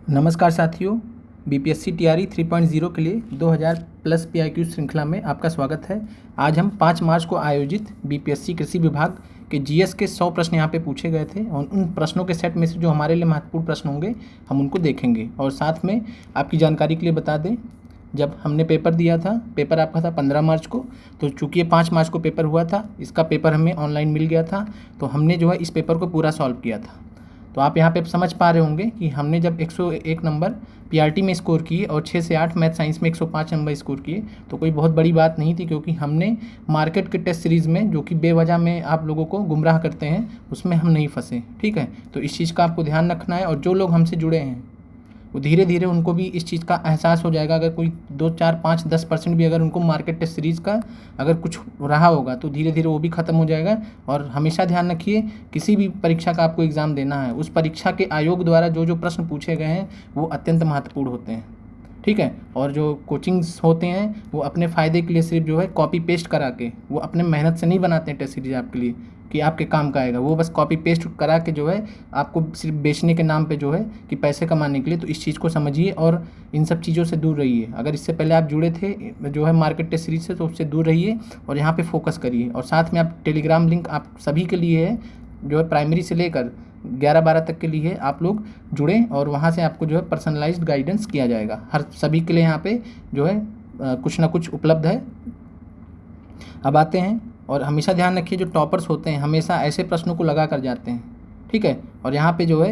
नमस्कार साथियों, BPSC TRE 3.0 के लिए 2000 प्लस पीआईक्यू श्रृंखला में आपका स्वागत है। आज हम 5 मार्च को आयोजित बीपीएससी कृषि विभाग के जीएस के 100 प्रश्न यहाँ पे पूछे गए थे और उन प्रश्नों के सेट में से जो हमारे लिए महत्वपूर्ण प्रश्न होंगे हम उनको देखेंगे। और साथ में आपकी जानकारी के लिए बता दें, जब हमने पेपर दिया था, पेपर आपका था 15 मार्च को, तो चूँकि ये 5 मार्च को पेपर हुआ था, इसका पेपर हमें ऑनलाइन मिल गया था, तो हमने जो है इस पेपर को पूरा सॉल्व किया था। तो आप यहाँ पे समझ पा रहे होंगे कि हमने जब 101 नंबर पीआरटी में स्कोर किए और 6 से 8 मैथ साइंस में 105 नंबर स्कोर किए, तो कोई बहुत बड़ी बात नहीं थी, क्योंकि हमने मार्केट के टेस्ट सीरीज़ में, जो कि बेवजह में आप लोगों को गुमराह करते हैं, उसमें हम नहीं फंसे। ठीक है, तो इस चीज़ का आपको ध्यान रखना है। और जो लोग हमसे जुड़े हैं वो धीरे धीरे उनको भी इस चीज़ का एहसास हो जाएगा। अगर कोई 2, 4, 5, 10% भी अगर उनको मार्केट टेस्ट सीरीज़ का अगर कुछ रहा होगा तो धीरे धीरे वो भी ख़त्म हो जाएगा। और हमेशा ध्यान रखिए, किसी भी परीक्षा का आपको एग्ज़ाम देना है, उस परीक्षा के आयोग द्वारा जो जो प्रश्न पूछे गए हैं वो अत्यंत महत्वपूर्ण होते हैं। ठीक है, और जो कोचिंग्स होते हैं वो अपने फ़ायदे के लिए सिर्फ जो है कॉपी पेस्ट करा के, वो अपने मेहनत से नहीं बनाते हैं टेस्ट सीरीज आपके लिए कि आपके काम का आएगा। वो बस कॉपी पेस्ट करा के जो है आपको सिर्फ बेचने के नाम पे जो है कि पैसे कमाने के लिए। तो इस चीज़ को समझिए और इन सब चीज़ों से दूर रहिए। अगर इससे पहले आप जुड़े थे जो है मार्केट टेस्ट सीरीज से, तो उससे दूर रहिए और यहाँ पे फोकस करिए। और साथ में आप टेलीग्राम लिंक आप सभी के लिए है, जो है प्राइमरी से लेकर 11-12 तक के लिए आप लोग जुड़ें और वहाँ से आपको जो है पर्सनलाइज्ड गाइडेंस किया जाएगा। हर सभी के लिए यहाँ पे जो है कुछ ना कुछ उपलब्ध है। अब आते हैं, और हमेशा ध्यान रखिए, जो टॉपर्स होते हैं हमेशा ऐसे प्रश्नों को लगा कर जाते हैं। ठीक है, और यहाँ पे जो है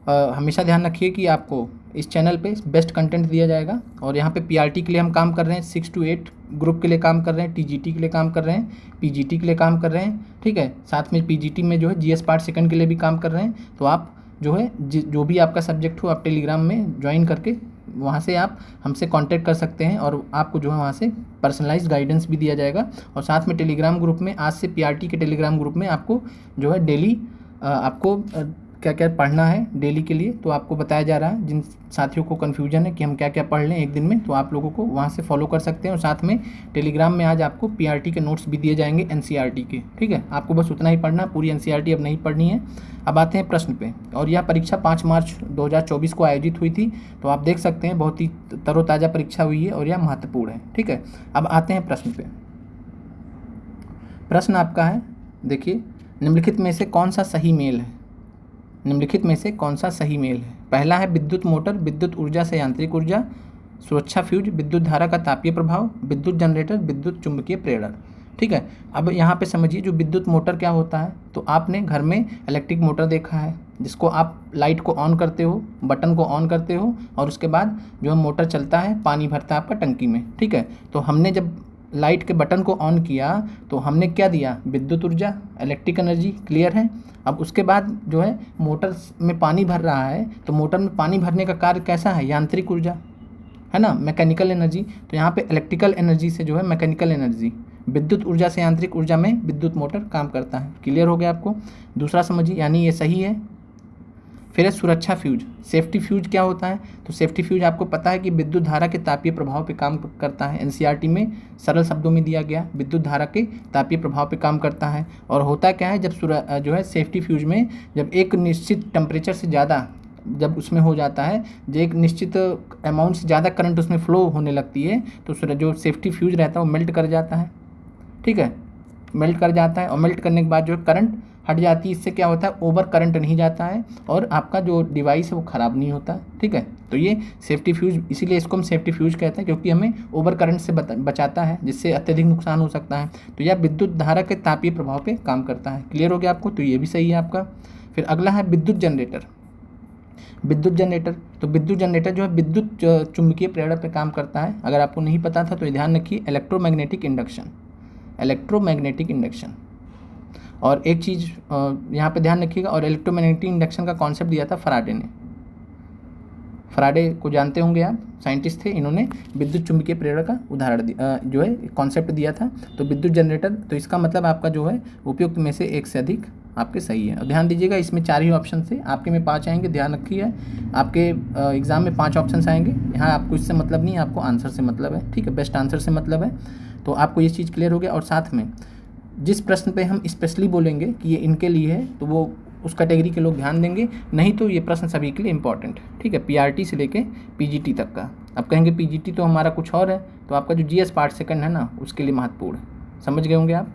हमेशा ध्यान रखिए कि आपको इस चैनल पे बेस्ट कंटेंट दिया जाएगा। और यहाँ पे पीआरटी के लिए हम काम कर रहे हैं, 6 to 8 ग्रुप के लिए काम कर रहे हैं, टीजीटी के लिए काम कर रहे हैं, पीजीटी के लिए काम कर रहे हैं। ठीक है, साथ में पीजीटी में जो है जीएस पार्ट सेकंड के लिए भी काम कर रहे हैं। तो आप जो है जो भी आपका सब्जेक्ट हो, आप टेलीग्राम में ज्वाइन करके वहाँ से आप हमसे कांटेक्ट कर सकते हैं और आपको जो है वहाँ से पर्सनलाइज्ड गाइडेंस भी दिया जाएगा। और साथ में टेलीग्राम ग्रुप में, आज से पीआरटी के टेलीग्राम ग्रुप में आपको जो है डेली आपको क्या क्या पढ़ना है डेली के लिए, तो आपको बताया जा रहा है। जिन साथियों को कन्फ्यूजन है कि हम क्या क्या पढ़ लें एक दिन में, तो आप लोगों को वहाँ से फॉलो कर सकते हैं। और साथ में टेलीग्राम में आज आपको पीआरटी के नोट्स भी दिए जाएंगे एनसीईआरटी के। ठीक है, आपको बस उतना ही पढ़ना, पूरी एनसीईआरटी अब नहीं पढ़नी है। अब आते हैं प्रश्न पे। और यह परीक्षा 5 मार्च 2024 को आयोजित हुई थी, तो आप देख सकते हैं बहुत ही तरोताज़ा परीक्षा हुई है और यह महत्वपूर्ण है। ठीक है, अब आते हैं प्रश्न पे। प्रश्न आपका है, देखिए, निम्नलिखित में से कौन सा सही मेल है? निम्नलिखित में से कौन सा सही मेल है? पहला है विद्युत मोटर विद्युत ऊर्जा से यांत्रिक ऊर्जा, सुरक्षा फ्यूज विद्युत धारा का तापीय प्रभाव, विद्युत जनरेटर विद्युत चुंबकीय प्रेरण। ठीक है, अब यहाँ पे समझिए, जो विद्युत मोटर क्या होता है, तो आपने घर में इलेक्ट्रिक मोटर देखा है, जिसको आप लाइट को ऑन करते हो, बटन को ऑन करते हो और उसके बाद जो है मोटर चलता है, पानी भरता है आपका टंकी में। ठीक है, तो हमने जब लाइट के बटन को ऑन किया तो हमने क्या दिया? विद्युत ऊर्जा, इलेक्ट्रिक एनर्जी। क्लियर है? अब उसके बाद जो है मोटर में पानी भर रहा है, तो मोटर में पानी भरने का कार्य कैसा है? यांत्रिक ऊर्जा है ना, मैकेनिकल एनर्जी। तो यहाँ पे इलेक्ट्रिकल एनर्जी से जो है मैकेनिकल एनर्जी, विद्युत ऊर्जा से यांत्रिक ऊर्जा में विद्युत मोटर काम करता है। क्लियर हो गया आपको? दूसरा समझिए, यानी ये सही है। फिर है सुरक्षा फ्यूज। सेफ्टी फ्यूज क्या होता है? तो सेफ्टी फ्यूज आपको पता है कि विद्युत धारा के तापीय प्रभाव पे काम करता है। एनसीईआरटी में सरल शब्दों में दिया गया, विद्युत धारा के तापीय प्रभाव पे काम करता है। और होता क्या है, जब जो है सेफ्टी फ्यूज में जब एक निश्चित टेम्परेचर से ज़्यादा जब उसमें हो जाता है, जो एक निश्चित अमाउंट से ज़्यादा करंट उसमें फ्लो होने लगती है, तो जो सेफ्टी फ्यूज रहता है वो मेल्ट कर जाता है। ठीक है, मेल्ट कर जाता है और मेल्ट करने के बाद जो करंट हट जाती है। इससे क्या होता है? ओवर करंट नहीं जाता है और आपका जो डिवाइस है वो ख़राब नहीं होता। ठीक है, तो ये सेफ्टी फ्यूज, इसीलिए इसको हम सेफ्टी फ्यूज कहते हैं, क्योंकि हमें ओवर करंट से बचाता है, जिससे अत्यधिक नुकसान हो सकता है। तो यह विद्युत धारा के तापीय प्रभाव पे काम करता है। क्लियर हो गया आपको? तो ये भी सही है आपका। फिर अगला है विद्युत जनरेटर। विद्युत जनरेटर, तो विद्युत जनरेटर जो है विद्युत चुंबकीय प्रेरण पर काम करता है। अगर आपको नहीं पता था तो ध्यान रखिए, इलेक्ट्रोमैग्नेटिक इंडक्शन, इलेक्ट्रोमैग्नेटिक इंडक्शन। और एक चीज़ यहाँ पे ध्यान रखिएगा, और इलेक्ट्रोमैग्नेटिक इंडक्शन का कॉन्सेप्ट दिया था फराडे ने। फराडे को जानते होंगे आप, साइंटिस्ट थे, इन्होंने विद्युत चुंबकीय प्रेरण का उदाहरण जो है कॉन्सेप्ट दिया था। तो विद्युत जनरेटर, तो इसका मतलब आपका जो है उपयुक्त में से एक से अधिक आपके सही है। और ध्यान दीजिएगा, इसमें 4 ही ऑप्शन थे, आपके में 5 आएंगे। ध्यान रखिए, आपके एग्ज़ाम में 5 ऑप्शन आएंगे। यहाँ आपको इससे मतलब नहीं है, आपको आंसर से मतलब है। ठीक है, बेस्ट आंसर से मतलब है। तो आपको ये चीज़ क्लियर हो गया। और साथ में जिस प्रश्न पे हम स्पेशली बोलेंगे कि ये इनके लिए है, तो वो उस कैटेगरी के लोग ध्यान देंगे, नहीं तो ये प्रश्न सभी के लिए इंपॉर्टेंट है। ठीक है, पीआरटी से लेके पीजीटी तक का। अब कहेंगे पीजीटी तो हमारा कुछ और है, तो आपका जो जीएस पार्ट सेकंड है ना, उसके लिए महत्वपूर्ण है। समझ गए होंगे आप,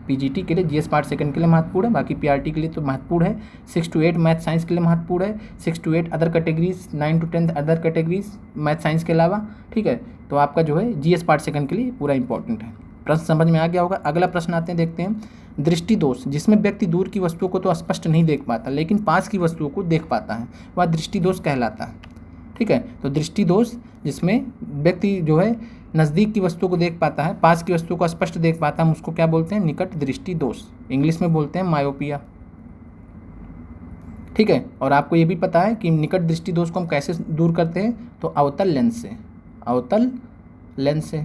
पीजीटी के लिए जीएस पार्ट सेकंड के लिए महत्वपूर्ण है, बाकी पीआरटी के लिए तो महत्वपूर्ण है। 6 to 8 मैथ साइंस के लिए महत्वपूर्ण है, 6 to 8 other categories, 9 to 10 other categories math science के अलावा। ठीक है, तो आपका जो है जीएस पार्ट सेकंड के लिए पूरा इंपॉर्टेंट है। प्रश्न समझ में आ गया होगा। अगला प्रश्न आते हैं, देखते हैं। दृष्टि दोष, जिसमें व्यक्ति दूर की वस्तुओं को तो स्पष्ट नहीं देख पाता लेकिन पास की वस्तुओं को देख पाता है, वह दृष्टि दोष कहलाता है। ठीक है, तो दृष्टि दोष जिसमें व्यक्ति जो है नज़दीक की वस्तुओं को देख पाता है, पास की वस्तुओं को स्पष्ट देख पाता है, हम उसको क्या बोलते हैं? निकट दृष्टि दोष। इंग्लिश में बोलते हैं मायोपिया। ठीक है, और आपको ये भी पता है कि निकट दृष्टि दोष को हम कैसे दूर करते हैं? तो अवतल लेंस से, अवतल लेंस से।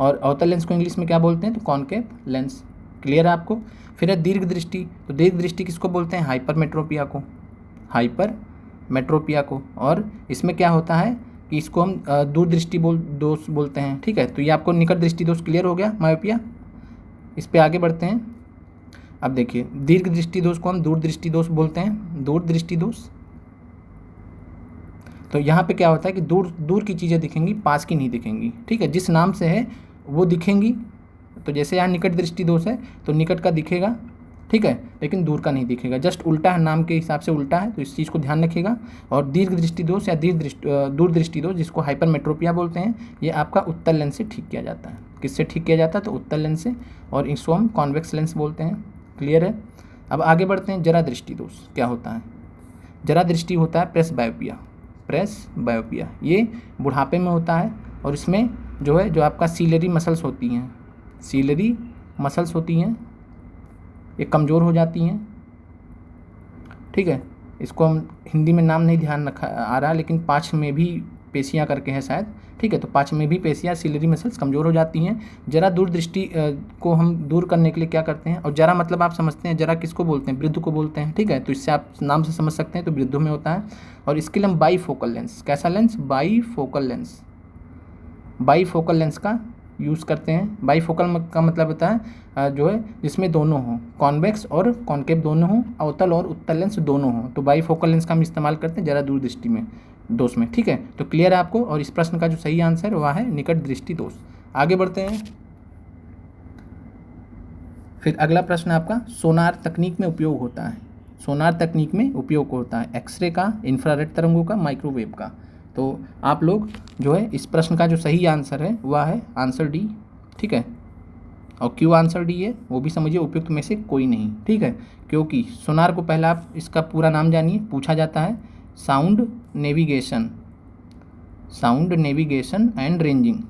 और अवतल लेंस को इंग्लिश में क्या बोलते हैं? तो कॉनकेव लेंस। क्लियर है आपको? फिर है दीर्घ दृष्टि, तो दीर्घ दृष्टि किसको बोलते हैं? हाइपरमेट्रोपिया को, हाइपरमेट्रोपिया को। और इसमें क्या होता है कि इसको हम दूरदृष्टि दोष बोलते हैं। ठीक है, तो ये आपको निकट दृष्टि दोष क्लियर हो गया, मायोपिया। इस पे आगे बढ़ते हैं। अब देखिए, दीर्घ दृष्टि दोष को हम दूरदृष्टि दोष बोलते हैं, दूरदृष्टि दोष। तो यहाँ पे क्या होता है कि दूर की चीज़ें दिखेंगी, पास की नहीं दिखेंगी। ठीक है, जिस नाम से है वो दिखेंगी। तो जैसे यहाँ निकट दृष्टि दोष है तो निकट का दिखेगा, ठीक है, लेकिन दूर का नहीं दिखेगा, जस्ट उल्टा है, नाम के हिसाब से उल्टा है, तो इस चीज़ को ध्यान रखिएगा। और दीर्घ दृष्टि दोष या दूर दृष्टि दोष, जिसको हाइपरमेट्रोपिया बोलते हैं, ये आपका उत्तल लेंस से ठीक किया जाता है। किससे ठीक किया जाता है? तो उत्तल लेंस से, और इसको हम कॉन्वेक्स लेंस बोलते हैं। क्लियर है? अब आगे बढ़ते हैं। जरा दृष्टि दोष क्या होता है? जरा दृष्टि होता है प्रेस बायोपिया, प्रेस बायोपिया। ये बुढ़ापे में होता है, और इसमें जो है जो आपका सीलरी मसल्स होती हैं, सीलरी मसल्स होती हैं, ये कमज़ोर हो जाती हैं। ठीक है, इसको हम हिंदी में नाम नहीं ध्यान रखा आ रहा, लेकिन पाँच में भी पेशियाँ करके हैं शायद। ठीक है, तो पाँच में भी पेशियाँ, सीलरी मसल्स कमज़ोर हो जाती हैं। जरा दूरदृष्टि को हम दूर करने के लिए क्या करते हैं? और जरा मतलब आप समझते हैं, जरा किसको बोलते हैं? वृद्ध को बोलते हैं। ठीक है, तो इससे आप नाम से समझ सकते हैं, तो वृद्धों में होता है। और इसके लिए हम बाईफोकल लेंस, कैसा lens? Bifocal lens, bifocal lens का यूज़ करते हैं। बाईफोकल का मतलब होता है जो है जिसमें दोनों हों, कॉन्वेक्स और कॉनकेव दोनों हों, अवतल और उत्तल लेंस दोनों हों, तो बाईफोकल लेंस का हम इस्तेमाल करते हैं जरा दूरदृष्टि में दोष में। ठीक है, तो क्लियर है आपको? और इस प्रश्न का जो सही आंसर वह है निकट दृष्टि दोष। आगे बढ़ते हैं। फिर अगला प्रश्न आपका, सोनार तकनीक में उपयोग होता है। सोनार तकनीक में उपयोग होता है एक्सरे का, इंफ्रारेड तरंगों का, माइक्रोवेव का। तो आप लोग जो है इस प्रश्न का जो सही आंसर है वह है आंसर डी। ठीक है, और क्यों आंसर डी है वो भी समझिए, उपयुक्त में से कोई नहीं। ठीक है, क्योंकि सोनार को पहला आप इसका पूरा नाम जानिए, पूछा जाता है sound navigation, sound navigation and ranging,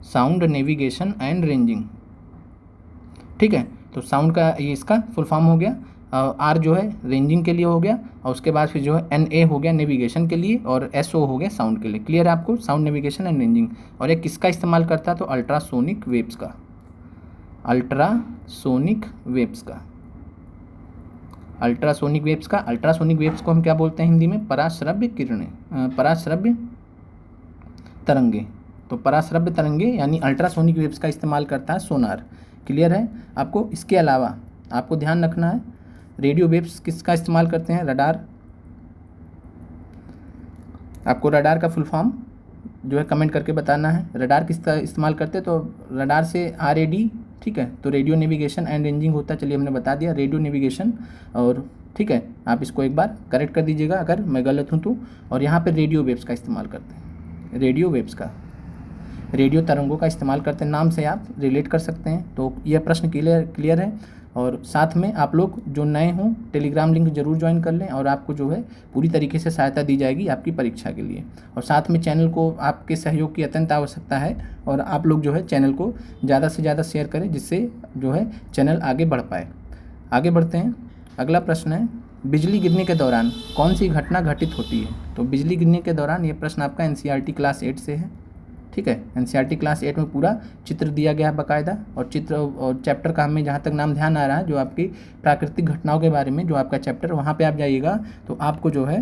sound navigation and ranging. ठीक है, तो साउंड का ये इसका फुल फॉर्म हो गया, आर जो है रेंजिंग के लिए हो गया, और उसके बाद फिर जो है एन ए हो गया नेविगेशन के लिए, और एस ओ हो गया साउंड के लिए। क्लियर है आपको? Sound navigation and ranging. और एक किसका इस्तेमाल करता है? तो अल्ट्रासोनिक वेव्स का, अल्ट्रासोनिक वेव्स का, अल्ट्रासोनिक वेव्स का। अल्ट्रासोनिक वेव्स को हम क्या बोलते हैं हिंदी में? पराश्रव्य किरणें, पराश्रव्य तरंगे। तो पराश्रव्य तरंगे यानी अल्ट्रासोनिक वेव्स का इस्तेमाल करता है सोनार। क्लियर है आपको? इसके अलावा आपको ध्यान रखना है, रेडियो वेव्स किसका इस्तेमाल करते हैं? रडार। आपको रडार का फुल फॉर्म जो है कमेंट करके बताना है, रडार किसका इस्तेमाल करते हैं? तो रडार से RAD। ठीक है, तो रेडियो नेविगेशन एंड रेंजिंग होता है। चलिए हमने बता दिया रेडियो नेविगेशन, और ठीक है आप इसको एक बार करेक्ट कर दीजिएगा अगर मैं गलत हूँ तो। और यहाँ पे रेडियो वेव्स का इस्तेमाल करते हैं, रेडियो वेव्स का, रेडियो तरंगों का इस्तेमाल करते हैं, नाम से आप रिलेट कर सकते हैं। तो यह प्रश्न क्लियर है। और साथ में आप लोग जो नए हों टेलीग्राम लिंक जरूर ज्वाइन कर लें, और आपको जो है पूरी तरीके से सहायता दी जाएगी आपकी परीक्षा के लिए। और साथ में चैनल को आपके सहयोग की अत्यंत आवश्यकता है, और आप लोग जो है चैनल को ज़्यादा से ज़्यादा शेयर करें, जिससे जो है चैनल आगे बढ़ पाए। आगे बढ़ते हैं। अगला प्रश्न है, बिजली गिरने के दौरान कौन सी घटना घटित होती है? तो बिजली गिरने के दौरान, ये प्रश्न आपका NCERT क्लास 8 से है। ठीक है, NCERT क्लास 8 में पूरा चित्र दिया गया है बाकायदा, और चित्र और चैप्टर का हमें जहाँ तक नाम ध्यान आ रहा है, जो आपकी प्राकृतिक घटनाओं के बारे में जो आपका चैप्टर, वहाँ पे आप जाइएगा तो आपको जो है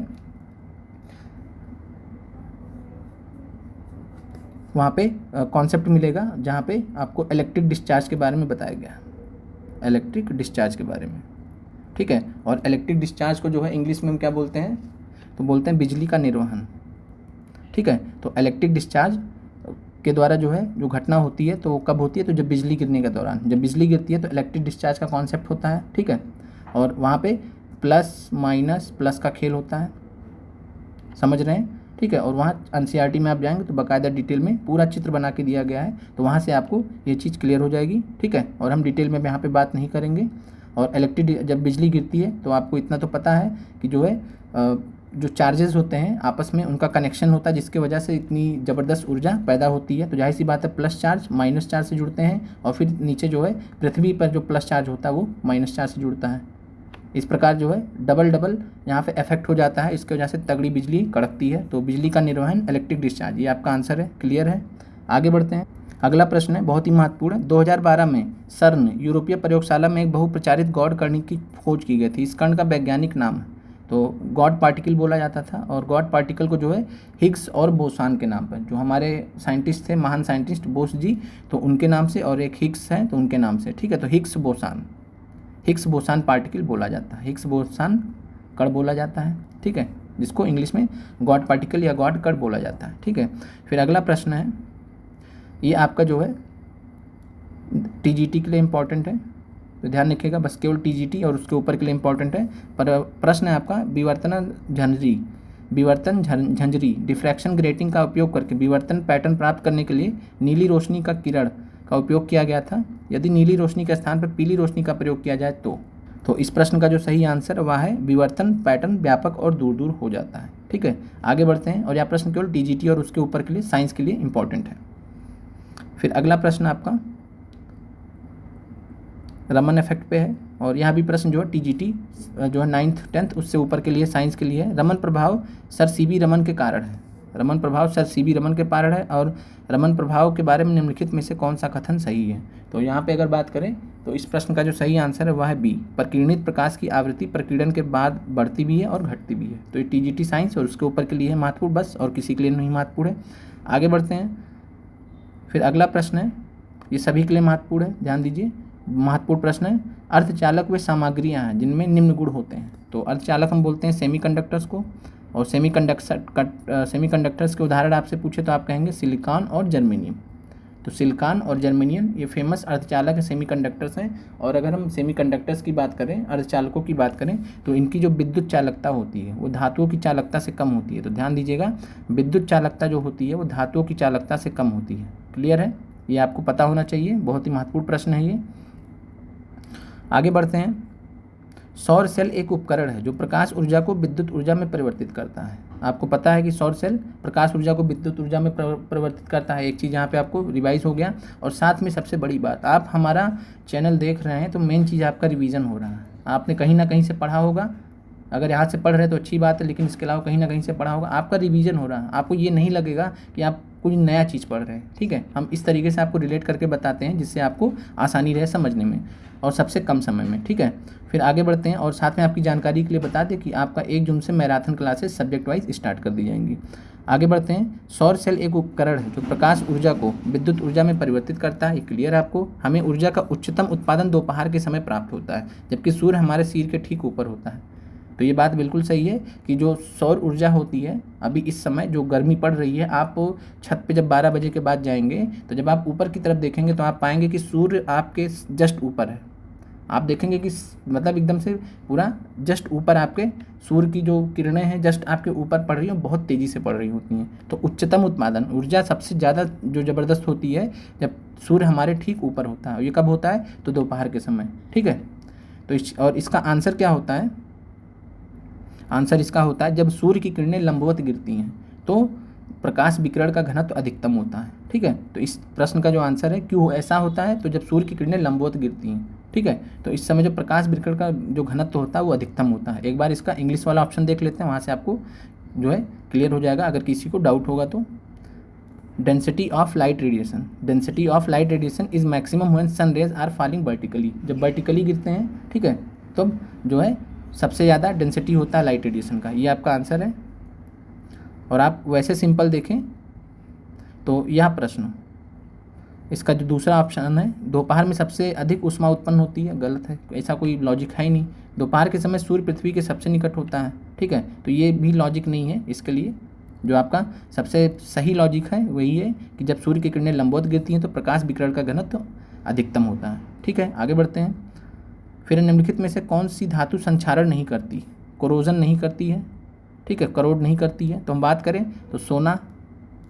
वहाँ पे कॉन्सेप्ट मिलेगा, जहाँ पे आपको इलेक्ट्रिक डिस्चार्ज के बारे में बताया गया, इलेक्ट्रिक डिस्चार्ज के बारे में। ठीक है। और इलेक्ट्रिक डिस्चार्ज को जो है इंग्लिश में हम क्या बोलते हैं, तो बोलते हैं बिजली का निर्वहन, ठीक है। तो इलेक्ट्रिक डिस्चार्ज के द्वारा जो है जो घटना होती है तो कब होती है, तो जब बिजली गिरने के दौरान, जब बिजली गिरती है तो इलेक्ट्रिक डिस्चार्ज का कॉन्सेप्ट होता है, ठीक है। और वहाँ पे प्लस माइनस प्लस का खेल होता है, समझ रहे हैं, ठीक है। और वहाँ एनसीईआरटी में आप जाएंगे तो बाकायदा डिटेल में पूरा चित्र बना के दिया गया है, तो वहाँ से आपको ये चीज़ क्लियर हो जाएगी, ठीक है। और हम डिटेल में यहाँ पे बात नहीं करेंगे। और इलेक्ट्रिक जब बिजली गिरती है तो आपको इतना तो पता है कि जो है जो चार्जेस होते हैं आपस में उनका कनेक्शन होता है, जिसकी वजह से इतनी ज़बरदस्त ऊर्जा पैदा होती है। तो जाहिर सी बात है प्लस चार्ज माइनस चार्ज से जुड़ते हैं, और फिर नीचे जो है पृथ्वी पर जो प्लस चार्ज होता है वो माइनस चार्ज से जुड़ता है। इस प्रकार जो है डबल डबल यहाँ पे इफेक्ट हो जाता है, इसकी वजह से तगड़ी बिजली कड़कती है। तो बिजली का निर्वहन इलेक्ट्रिक डिस्चार्ज, ये आपका आंसर है, क्लियर है। आगे बढ़ते हैं, अगला प्रश्न है बहुत ही महत्वपूर्ण है। 2012 में सर्न यूरोपीय प्रयोगशाला में एक बहुप्रचारित गॉड कण की खोज की गई थी। इस कण का वैज्ञानिक नाम है, तो गॉड पार्टिकल बोला जाता था। और गॉड पार्टिकल को जो है हिग्स और बोसान के नाम पर, जो हमारे साइंटिस्ट थे महान साइंटिस्ट बोस जी, तो उनके नाम से, और एक हिग्स हैं तो उनके नाम से, ठीक है। तो हिग्स बोसान पार्टिकल बोला जाता है, हिग्स बोसान कण बोला जाता है, ठीक है, जिसको इंग्लिश में गॉड पार्टिकल या गॉड कण बोला जाता है, ठीक है। फिर अगला प्रश्न है, ये आपका जो है टीजीटी के लिए इम्पॉर्टेंट है, तो ध्यान रखिएगा, बस केवल टीजीटी और उसके ऊपर के लिए इम्पॉर्टेंट है। पर प्रश्न है आपका विवर्तन झंझरी डिफ्रैक्शन ग्रेटिंग का उपयोग करके विवर्तन पैटर्न प्राप्त करने के लिए नीली रोशनी का किरण का उपयोग किया गया था। यदि नीली रोशनी के स्थान पर पीली रोशनी का प्रयोग किया जाए तो इस प्रश्न का जो सही आंसर वह है विवर्तन पैटर्न व्यापक और दूर दूर हो जाता है, ठीक है। आगे बढ़ते हैं, और यह प्रश्न केवल टीजीटी और उसके ऊपर के लिए साइंस के लिए इम्पॉर्टेंट है। फिर अगला प्रश्न आपका रमन इफेक्ट पे है, और यहाँ भी प्रश्न जो है टीजीटी जो है 9th 10th उससे ऊपर के लिए साइंस के लिए है। रमन प्रभाव सर सीवी रमन के कारण है, रमन प्रभाव सर सीवी रमन के कारण है। और रमन प्रभाव के बारे में निम्नलिखित में से कौन सा कथन सही है, तो यहाँ पे अगर बात करें तो इस प्रश्न का जो सही आंसर है वह है बी, प्रकीर्णित प्रकाश की आवृत्ति प्रकीर्णन के बाद बढ़ती भी है और घटती भी है। तो ये टीजीटी साइंस और उसके ऊपर के लिए है महत्वपूर्ण, बस, और किसी के लिए नहीं महत्वपूर्ण है। आगे बढ़ते हैं, फिर अगला प्रश्न है, ये सभी के लिए महत्वपूर्ण है, ध्यान दीजिए, महत्वपूर्ण प्रश्न है। अर्धचालक वे सामग्रियां हैं जिनमें निम्न गुण होते हैं। तो अर्धचालक हम बोलते हैं सेमीकंडक्टर्स को, और सेमीकंडक्टर्स के उदाहरण आपसे पूछे तो आप कहेंगे सिलिकॉन और जर्मेनियम। तो सिलिकॉन और जर्मेनियम ये फेमस अर्धचालक सेमीकंडक्टर्स हैं। और अगर हम सेमीकंडक्टर्स की बात करें, अर्धचालकों की बात करें, तो इनकी जो विद्युत चालकता होती है वो धातुओं की चालकता से कम होती है। तो ध्यान दीजिएगा, विद्युत चालकता जो होती है वो धातुओं की चालकता से कम होती है, क्लियर है, ये आपको पता होना चाहिए, बहुत ही महत्वपूर्ण प्रश्न है ये। आगे बढ़ते हैं, सौर सेल एक उपकरण है जो प्रकाश ऊर्जा को विद्युत ऊर्जा में परिवर्तित करता है। आपको पता है कि सौर सेल प्रकाश ऊर्जा को विद्युत ऊर्जा में परिवर्तित करता है, एक चीज़ यहाँ पे आपको रिवाइज हो गया। और साथ में सबसे बड़ी बात, आप हमारा चैनल देख रहे हैं तो मेन चीज़ आपका रिवीजन हो रहा है। आपने कहीं ना कहीं से पढ़ा होगा, अगर यहाँ से पढ़ रहे हैं तो अच्छी बात है, लेकिन इसके अलावा कहीं ना कहीं से पढ़ा होगा, आपका रिवीजन हो रहा है। आपको ये नहीं लगेगा कि आप कुछ नया चीज़ पढ़ रहे हैं, ठीक है। हम इस तरीके से आपको रिलेट करके बताते हैं जिससे आपको आसानी रहे समझने में और सबसे कम समय में, ठीक है। फिर आगे बढ़ते हैं, और साथ में आपकी जानकारी के लिए बता दें कि आपका 1 जून से marathon classes subject wise start कर दी जाएंगी। आगे बढ़ते हैं, सौर सेल एक उपकरण है जो प्रकाश ऊर्जा को विद्युत ऊर्जा में परिवर्तित करता है, क्लियर है आपको। हमें ऊर्जा का उच्चतम उत्पादन दोपहर के समय प्राप्त होता है, जबकि सूर्य हमारे सिर के ठीक ऊपर होता है। तो ये बात बिल्कुल सही है कि जो सौर ऊर्जा होती है, अभी इस समय जो गर्मी पड़ रही है, आप छत पे जब 12 बजे के बाद जाएंगे तो जब आप ऊपर की तरफ देखेंगे तो आप पाएंगे कि सूर्य आपके जस्ट ऊपर है। आप देखेंगे कि मतलब एकदम से पूरा जस्ट ऊपर आपके सूर्य की जो किरणें हैं जस्ट आपके ऊपर पड़ रही हैं, बहुत तेज़ी से पड़ रही होती हैं। तो उच्चतम उत्पादन ऊर्जा सबसे ज़्यादा जो ज़बरदस्त होती है जब सूर्य हमारे ठीक ऊपर होता है। ये कब होता है, तो दोपहर के समय, ठीक है। तो और इसका आंसर क्या होता है, आंसर इसका होता है जब सूर्य की किरणें लंबवत गिरती हैं तो प्रकाश विकिरण का घनत्व अधिकतम होता है, ठीक है। तो इस प्रश्न का जो आंसर है क्यों ऐसा होता है, तो जब सूर्य की किरणें लंबवत गिरती हैं, ठीक है, तो इस समय जो प्रकाश विकिरण का जो घनत्व होता है वो अधिकतम होता है। एक बार इसका इंग्लिश वाला ऑप्शन देख लेते हैं, वहाँ से आपको जो है क्लियर हो जाएगा अगर किसी को डाउट होगा तो। Density of light radiation, density of light radiation is maximum when sun rays are falling vertically, जब वर्टिकली गिरते हैं, ठीक है, तो जो है सबसे ज़्यादा डेंसिटी होता है लाइट रेडिएशन का, ये आपका आंसर है। और आप वैसे सिंपल देखें तो यह प्रश्न इसका जो दूसरा ऑप्शन है, दोपहर में सबसे अधिक ऊष्मा उत्पन्न होती है, गलत है, ऐसा कोई लॉजिक है ही नहीं। दोपहर के समय सूर्य पृथ्वी के सबसे निकट होता है, ठीक है, तो ये भी लॉजिक नहीं है इसके लिए। जो आपका सबसे सही लॉजिक है वही है कि जब सूर्य की किरणें लंबवत गिरती हैं तो प्रकाश विकिरण का घनत्व अधिकतम होता है, ठीक है। आगे बढ़ते हैं। फिर निम्नलिखित में से कौन सी धातु संक्षारण नहीं करती? कोरोजन नहीं करती है, ठीक है, करोड नहीं करती है। तो हम बात करें तो सोना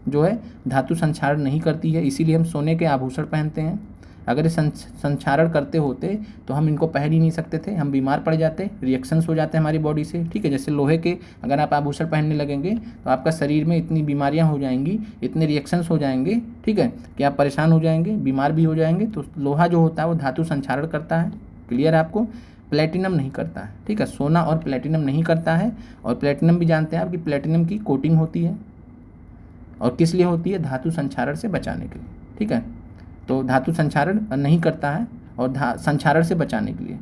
जो है धातु संक्षारण नहीं करती है, इसीलिए हम सोने के आभूषण पहनते हैं। अगर ये संक्षारण करते होते तो हम इनको पहन ही नहीं सकते थे, हम बीमार पड़ जाते, रिएक्शंस हो जाते हैं हमारी बॉडी से, ठीक है। जैसे लोहे के अगर आप आभूषण पहनने लगेंगे तो आपका शरीर में इतनी बीमारियां हो जाएंगी, इतने रिएक्शंस हो जाएंगे, ठीक है, कि आप परेशान हो जाएंगे, बीमार भी हो जाएंगे। तो लोहा जो होता है वो धातु संक्षारण करता है, क्लियर है आपको। प्लेटिनम नहीं करता है, ठीक है, सोना और प्लेटिनम नहीं करता है। और प्लेटिनम भी जानते हैं आप कि प्लेटिनम की कोटिंग होती है, और किस लिए होती है? धातु संक्षारण से बचाने के लिए, ठीक है। तो धातु संक्षारण नहीं करता है, और संक्षारण से बचाने के लिए,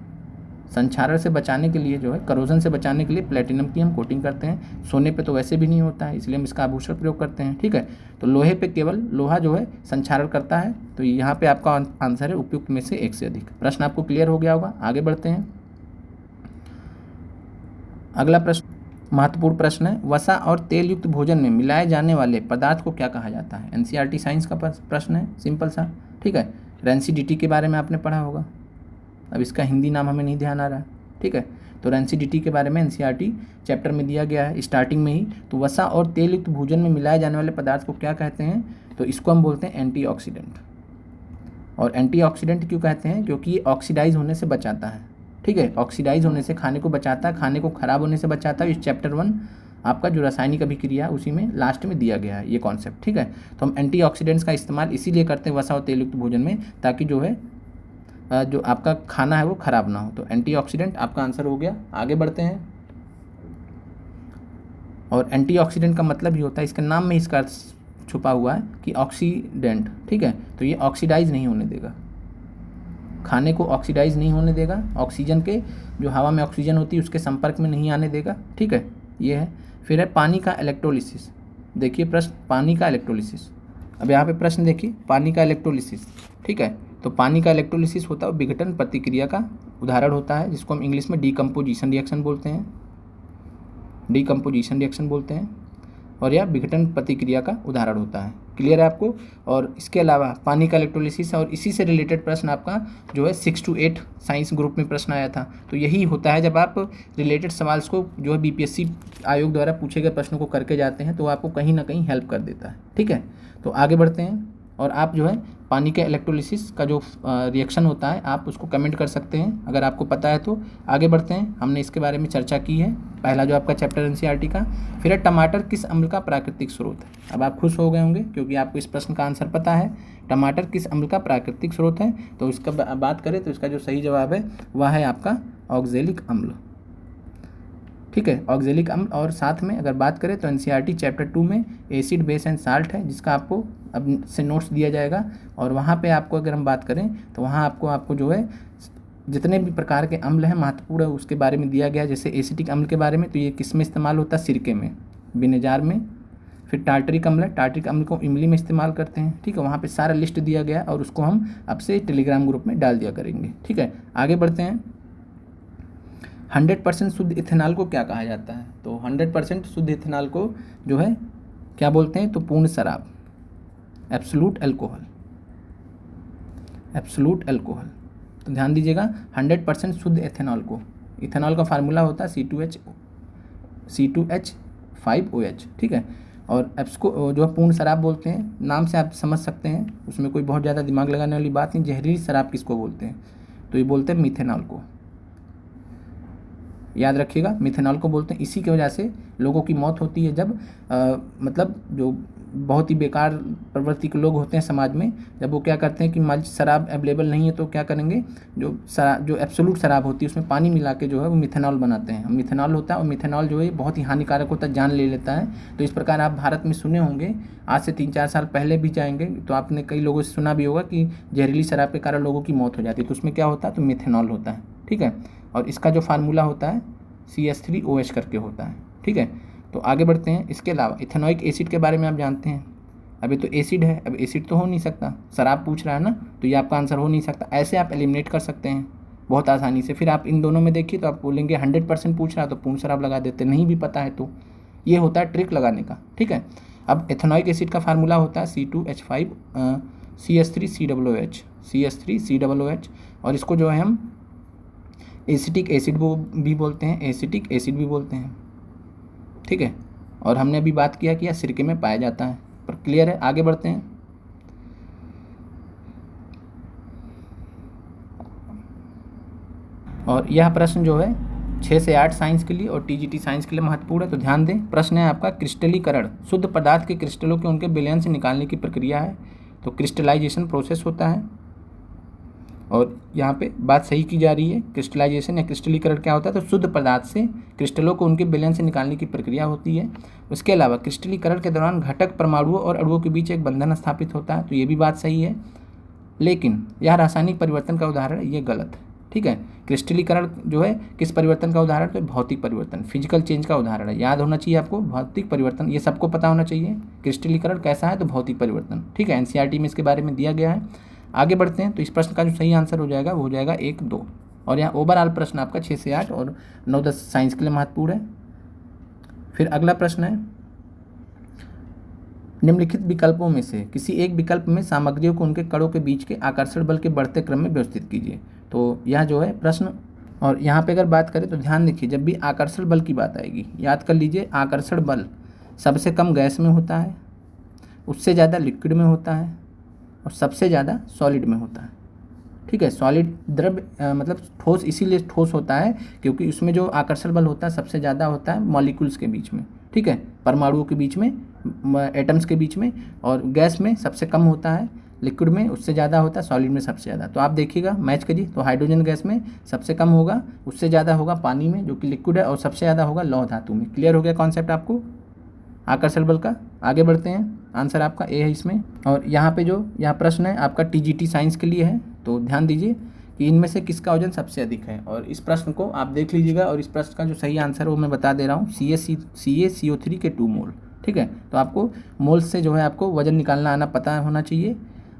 संक्षारण से बचाने के लिए जो है, करोजन से बचाने के लिए प्लेटिनम की हम कोटिंग करते हैं। सोने पे तो वैसे भी नहीं होता है, इसलिए हम इसका आभूषण प्रयोग करते हैं, ठीक है। तो लोहे पे केवल लोहा जो है संक्षारण करता है। तो यहाँ पे आपका आंसर है उपयुक्त में से एक से अधिक। प्रश्न आपको क्लियर हो गया होगा। आगे बढ़ते हैं। अगला प्रश्न महत्वपूर्ण प्रश्न है, वसा और तेल युक्त भोजन में मिलाए जाने वाले पदार्थ को क्या कहा जाता है? एनसीईआरटी साइंस का प्रश्न है, सिंपल सा, ठीक है। रेंसिडिटी के बारे में आपने पढ़ा होगा, अब इसका हिंदी नाम हमें नहीं ध्यान आ रहा है, ठीक है। तो रेंसिडिटी के बारे में एनसीईआरटी चैप्टर में दिया गया है स्टार्टिंग में ही। तो वसा और तेल युक्त भोजन में मिलाए जाने वाले पदार्थ को क्या कहते हैं? तो इसको हम बोलते हैं एंटीऑक्सीडेंट। और एंटीऑक्सीडेंट क्यों कहते हैं? क्योंकि ये ऑक्सीडाइज होने से बचाता है, ठीक है, ऑक्सीडाइज होने से खाने को बचाता है, खाने को खराब होने से बचाता है। इस चैप्टर 1 आपका जो रासायनिक अभिक्रिया है उसी में लास्ट में दिया गया है ये कॉन्सेप्ट, ठीक है। तो हम एंटीऑक्सीडेंट्स का इस्तेमाल इसीलिए करते हैं वसा और तेल युक्त भोजन में, ताकि जो है जो आपका खाना है वो खराब ना हो। तो एंटीऑक्सीडेंट आपका आंसर हो गया। आगे बढ़ते हैं। और एंटीऑक्सीडेंट का मतलब ही होता है, इसके नाम में इसका अर्थ छुपा हुआ है कि ऑक्सीडेंट, ठीक है। तो ये ऑक्सीडाइज नहीं होने देगा, खाने को ऑक्सीडाइज नहीं होने देगा, ऑक्सीजन के जो हवा में ऑक्सीजन होती है उसके संपर्क में नहीं आने देगा, ठीक है, ये है। फिर है पानी का इलेक्ट्रोलिसिस। देखिए प्रश्न, पानी का इलेक्ट्रोलिसिस। अब यहाँ पे प्रश्न देखिए, पानी का इलेक्ट्रोलिसिस, ठीक है। तो पानी का इलेक्ट्रोलिसिस होता है विघटन प्रतिक्रिया का उदाहरण होता है, जिसको हम इंग्लिश में डीकम्पोजिशन रिएक्शन बोलते हैं, डीकम्पोजिशन रिएक्शन बोलते हैं, और यह विघटन प्रतिक्रिया का उदाहरण होता है। क्लियर है आपको? और इसके अलावा पानी का इलेक्ट्रोलिसिस और इसी से रिलेटेड प्रश्न आपका जो है 6 to 8 साइंस ग्रुप में प्रश्न आया था। तो यही होता है, जब आप रिलेटेड सवाल्स को जो है बीपीएससी आयोग द्वारा पूछे गए प्रश्नों को करके जाते हैं तो आपको कहीं ना कहीं हेल्प कर देता है, ठीक है। तो आगे बढ़ते हैं। और आप जो है पानी के इलेक्ट्रोलिसिस का जो रिएक्शन होता है आप उसको कमेंट कर सकते हैं अगर आपको पता है तो। आगे बढ़ते हैं, हमने इसके बारे में चर्चा की है, पहला जो आपका चैप्टर एनसीईआरटी का। फिर है टमाटर किस अम्ल का प्राकृतिक स्रोत है? अब आप खुश हो गए होंगे क्योंकि आपको इस प्रश्न का आंसर पता है। टमाटर किस अम्ल का प्राकृतिक स्रोत है? तो इसका बात करें तो इसका जो सही जवाब है वह है आपका ऑक्जेलिक अम्ल, ठीक है, ऑक्जेलिक अम्ल। और साथ में अगर बात करें तो एनसीईआरटी चैप्टर 2 में एसिड बेस एंड साल्ट है, जिसका आपको अब से नोट्स दिया जाएगा। और वहाँ पे आपको अगर हम बात करें तो वहाँ आपको जो है जितने भी प्रकार के अम्ल हैं महत्वपूर्ण उसके बारे में दिया गया है। जैसे एसिटिक अम्ल के बारे में, तो ये किस में इस्तेमाल होता है? सिरके में, विनेजार में। फिर टार्टरिक अम्ल है, टार्टरिक अम्ल को इमली में इस्तेमाल करते हैं, ठीक है। वहाँ पे सारा लिस्ट दिया गया और उसको हम अब से टेलीग्राम ग्रुप में डाल दिया करेंगे, ठीक है। आगे बढ़ते हैं। 100% शुद्ध इथेनॉल को क्या कहा जाता है? तो 100% शुद्ध इथेनॉल को जो है क्या बोलते हैं? तो पूर्ण शराब, एब्सोल्यूट अल्कोहल, एब्सोल्यूट अल्कोहल। तो ध्यान दीजिएगा, 100% शुद्ध इथेनॉल को, इथेनॉल का फार्मूला होता है C2H5OH, ठीक है। और इसको जो है पूर्ण शराब बोलते हैं, नाम से आप समझ सकते हैं, उसमें कोई बहुत ज़्यादा दिमाग लगाने वाली बात नहीं। जहरीली शराब किसको बोलते हैं? तो ये बोलते हैं मिथेनॉल को, याद रखिएगा, मिथेनॉल को बोलते हैं। इसी की वजह से लोगों की मौत होती है जब मतलब जो बहुत ही बेकार प्रवृत्ति के लोग होते हैं समाज में, जब वो क्या करते हैं कि शराब अवेलेबल नहीं है तो क्या करेंगे, जो एब्सोल्यूट शराब होती है उसमें पानी मिला के जो है वो मिथेनॉल बनाते हैं, मिथेनॉल होता है। और मिथेनॉल जो है बहुत ही हानिकारक होता है, जान ले लेता है। तो इस प्रकार आप भारत में सुने होंगे, आज से 3-4 साल पहले भी जाएंगे तो आपने कई लोगों से सुना भी होगा कि जहरीली शराब के कारण लोगों की मौत हो जाती है। तो उसमें क्या होता है? तो मिथेनॉल होता है, ठीक है। और इसका जो फार्मूला होता है CH3OH करके होता है, ठीक है। तो आगे बढ़ते हैं। इसके अलावा इथेनोइक एसिड के बारे में आप जानते हैं, अब ये तो एसिड है, अब एसिड तो हो नहीं सकता, शराब पूछ रहा है ना, तो ये आपका आंसर हो नहीं सकता। ऐसे आप एलिमिनेट कर सकते हैं बहुत आसानी से। फिर आप इन दोनों में देखिए तो आप बोलेंगे 100% पूछ रहा है तो पूर्ण शराब लगा देते, नहीं भी पता है तो। ये होता है ट्रिक लगाने का, ठीक है। अब एथेनॉइक एसिड का फार्मूला होता है C2H5 CH3COOH CH3COOH, और इसको जो है हम एसिटिक एसिड भी बोलते हैं, एसिटिक एसिड भी बोलते हैं, ठीक है। और हमने अभी बात किया कि यह सिरके में पाया जाता है, पर क्लियर है। आगे बढ़ते हैं। और यह प्रश्न जो है 6 से 8 साइंस के लिए और TGT साइंस के लिए महत्वपूर्ण है, तो ध्यान दें। प्रश्न है आपका क्रिस्टलीकरण, शुद्ध पदार्थ के क्रिस्टलों के उनके विलयन से निकालने की प्रक्रिया है, तो क्रिस्टलाइजेशन प्रोसेस होता है। और यहाँ पे बात सही की जा रही है, क्रिस्टलाइजेशन या क्रिस्टलीकरण क्या होता है, तो शुद्ध पदार्थ से क्रिस्टलों को उनके विलयन से निकालने की प्रक्रिया होती है। उसके अलावा क्रिस्टलीकरण के दौरान घटक परमाणुओं और अणुओं के बीच एक बंधन स्थापित होता है, तो ये भी बात सही है। लेकिन यह रासायनिक परिवर्तन का उदाहरण है, ये गलत है, ठीक है। क्रिस्टलीकरण जो है किस परिवर्तन का उदाहरण, तो भौतिक परिवर्तन, फिजिकल चेंज का उदाहरण है। याद होना चाहिए आपको, भौतिक परिवर्तन, ये सबको पता होना चाहिए। क्रिस्टलीकरण कैसा है, तो भौतिक परिवर्तन, ठीक है। NCERT में इसके बारे में दिया गया है। आगे बढ़ते हैं। तो इस प्रश्न का जो सही आंसर हो जाएगा वो हो जाएगा 1, 2। और यहाँ ओवरऑल प्रश्न आपका 6 से 8 और 9, 10 साइंस के लिए महत्वपूर्ण है। फिर अगला प्रश्न है, निम्नलिखित विकल्पों में से किसी एक विकल्प में सामग्रियों को उनके कणों के बीच के आकर्षण बल के बढ़ते क्रम में व्यवस्थित कीजिए। तो यह जो है प्रश्न, और यहाँ पे अगर बात करें तो ध्यान देखिए, जब भी आकर्षण बल की बात आएगी याद कर लीजिए, आकर्षण बल सबसे कम गैस में होता है, उससे ज़्यादा लिक्विड में होता है, और सबसे ज़्यादा सॉलिड में होता है, ठीक है। सॉलिड द्रव्य मतलब ठोस, इसीलिए ठोस होता है क्योंकि उसमें जो आकर्षण बल होता है सबसे ज़्यादा होता है मॉलिक्यूल्स के बीच में, ठीक है, परमाणुओं के बीच में, एटम्स के बीच में। और गैस में सबसे कम होता है, लिक्विड में उससे ज़्यादा होता है, सॉलिड में सबसे ज़्यादा। तो आप देखिएगा, मैच करिए, तो हाइड्रोजन गैस में सबसे कम होगा, उससे ज़्यादा होगा पानी में जो कि लिक्विड है, और सबसे ज़्यादा होगा लौह धातु में। क्लियर हो गया कॉन्सेप्ट आपको आकर्षण बल का। आगे बढ़ते हैं, आंसर आपका ए है इसमें। और यहाँ पे जो यह प्रश्न है आपका TGT साइंस के लिए है, तो ध्यान दीजिए कि इनमें से किसका वजन सबसे अधिक है। और इस प्रश्न को आप देख लीजिएगा, और इस प्रश्न का जो सही आंसर है वो मैं बता दे रहा हूँ, CaCO3 के 2 मोल, ठीक है। तो आपको मोल्स से जो है आपको वजन निकालना आना पता होना चाहिए।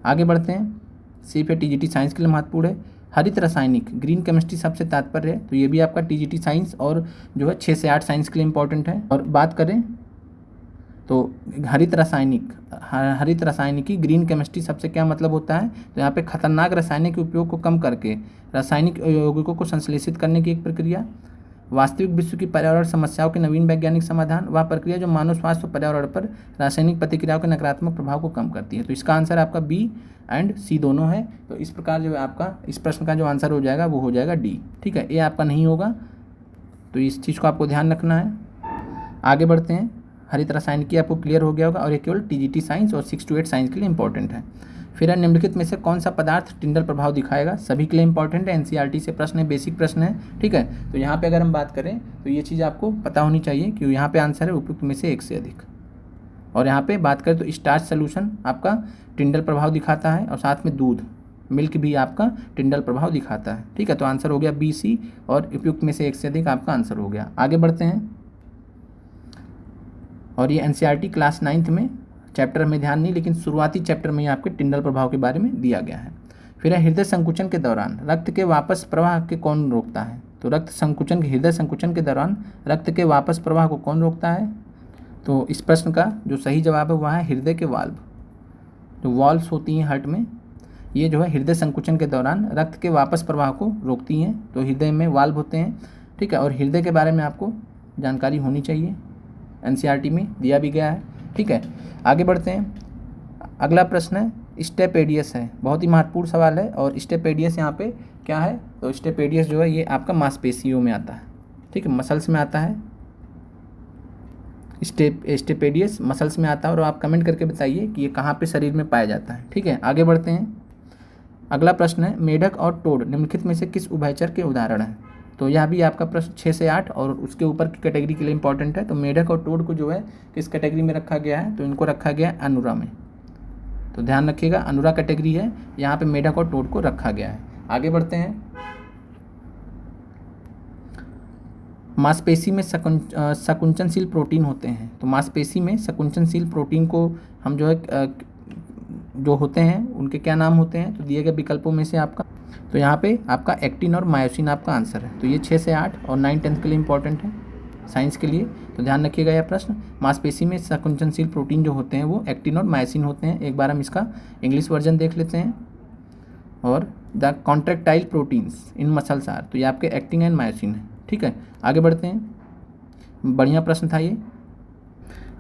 आगे बढ़ते हैं। सी पे TGT साइंस के लिए महत्वपूर्ण है। हरित रासायनिक, ग्रीन केमिस्ट्री सबसे तात्पर्य है, तो ये भी आपका TGT साइंस और जो है 6 से 8 साइंस के लिए इंपॉर्टेंट है। और बात करें तो हरित रासायनिकी, ग्रीन केमिस्ट्री सबसे क्या मतलब होता है, तो यहाँ पे खतरनाक रासायनिक उपयोग को कम करके रासायनिक यौगिकों को संश्लेषित करने की एक प्रक्रिया। वास्तविक विश्व की पर्यावरण समस्याओं के नवीन वैज्ञानिक समाधान, वह प्रक्रिया जो मानव स्वास्थ्य और पर्यावरण पर रासायनिक प्रतिक्रियाओं के नकारात्मक प्रभाव को कम करती है। तो इसका आंसर आपका B एंड C दोनों है। तो इस प्रकार जो है आपका इस प्रश्न का जो आंसर हो जाएगा वो हो जाएगा D, ठीक है। ये आपका नहीं होगा, तो इस चीज़ को आपको ध्यान रखना है। आगे बढ़ते हैं। हरित रासायनिकी आपको क्लियर हो गया होगा, और ये केवल TGT साइंस और 6 to 8 साइंस के लिए इंपॉर्टेंट है। फिर निम्नलिखित में से कौन सा पदार्थ टिंडल प्रभाव दिखाएगा, सभी के लिए इंपॉर्टेंट है, NCERT से प्रश्न है, बेसिक प्रश्न है, ठीक है। तो यहाँ पे अगर हम बात करें तो ये चीज़ आपको पता होनी चाहिए कि यहाँ पे आंसर है उपयुक्त में से एक से अधिक। और यहाँ पे बात करें तो स्टार्च सोल्यूशन आपका टिंडल प्रभाव दिखाता है, और साथ में दूध, मिल्क भी आपका टिंडल प्रभाव दिखाता है, ठीक है। तो आंसर हो गया B, C, और उपयुक्त में से एक से अधिक आपका आंसर हो गया। आगे बढ़ते हैं। और ये NCERT क्लास 9th में चैप्टर में ध्यान नहीं, लेकिन शुरुआती चैप्टर में ही आपके टिंडल प्रभाव के बारे में दिया गया है। फिर है हृदय संकुचन के दौरान रक्त के वापस प्रवाह के कौन रोकता है, तो हृदय संकुचन के दौरान रक्त के वापस प्रवाह को कौन रोकता है। तो इस प्रश्न का जो सही जवाब है वह है हृदय के वाल्व, जो वॉल्व्स होती हैं हार्ट में, ये जो है हृदय संकुचन के दौरान रक्त के वापस प्रवाह को रोकती हैं। तो हृदय में वाल्व होते हैं, ठीक है। और हृदय के बारे में आपको जानकारी होनी चाहिए, NCERT में दिया भी गया है, ठीक है। आगे बढ़ते हैं। अगला प्रश्न है स्टेपेडियस है, बहुत ही महत्वपूर्ण सवाल है। और स्टेपेडियस यहाँ पे क्या है, तो स्टेपेडियस जो है ये आपका मांसपेशियों में आता है, ठीक है, मसल्स में आता है। स्टेपेडियस मसल्स में आता है, और आप कमेंट करके बताइए कि ये कहाँ पे शरीर में पाया जाता है, ठीक है। आगे बढ़ते हैं। अगला प्रश्न है मेढक और टोड निम्नलिखित में से किस उभयचर के उदाहरण हैं। तो यह भी आपका प्रश्न 6 से 8 और उसके ऊपर की कैटेगरी के लिए इंपॉर्टेंट है। तो मेढक और टोड को जो है किस कैटेगरी में रखा गया है, तो इनको रखा गया है अनुरा में। तो ध्यान रखिएगा, अनुरा कैटेगरी है, यहाँ पे मेढक और टोड को रखा गया है। आगे बढ़ते हैं। मांसपेशी में संकुचनशील प्रोटीन होते हैं। तो मांसपेशी में संकुचनशील प्रोटीन को हम जो है जो होते हैं उनके क्या नाम होते हैं? तो दिए गए विकल्पों में से आपका, तो यहाँ पे आपका एक्टिन और मायोसिन आपका आंसर है। तो ये 6 से 8 और 9 10th के लिए इंपॉर्टेंट है, साइंस के लिए। तो ध्यान रखिएगा यह प्रश्न। मांसपेशी में संकुचनशील प्रोटीन जो होते हैं वो एक्टिन और मायोसिन होते हैं। एक बार हम इसका इंग्लिश वर्जन देख लेते हैं। और the contractile proteins in muscles are, तो ये आपके एक्टिन एंड मायोसिन है। ठीक है, आगे बढ़ते हैं। बढ़िया प्रश्न था ये।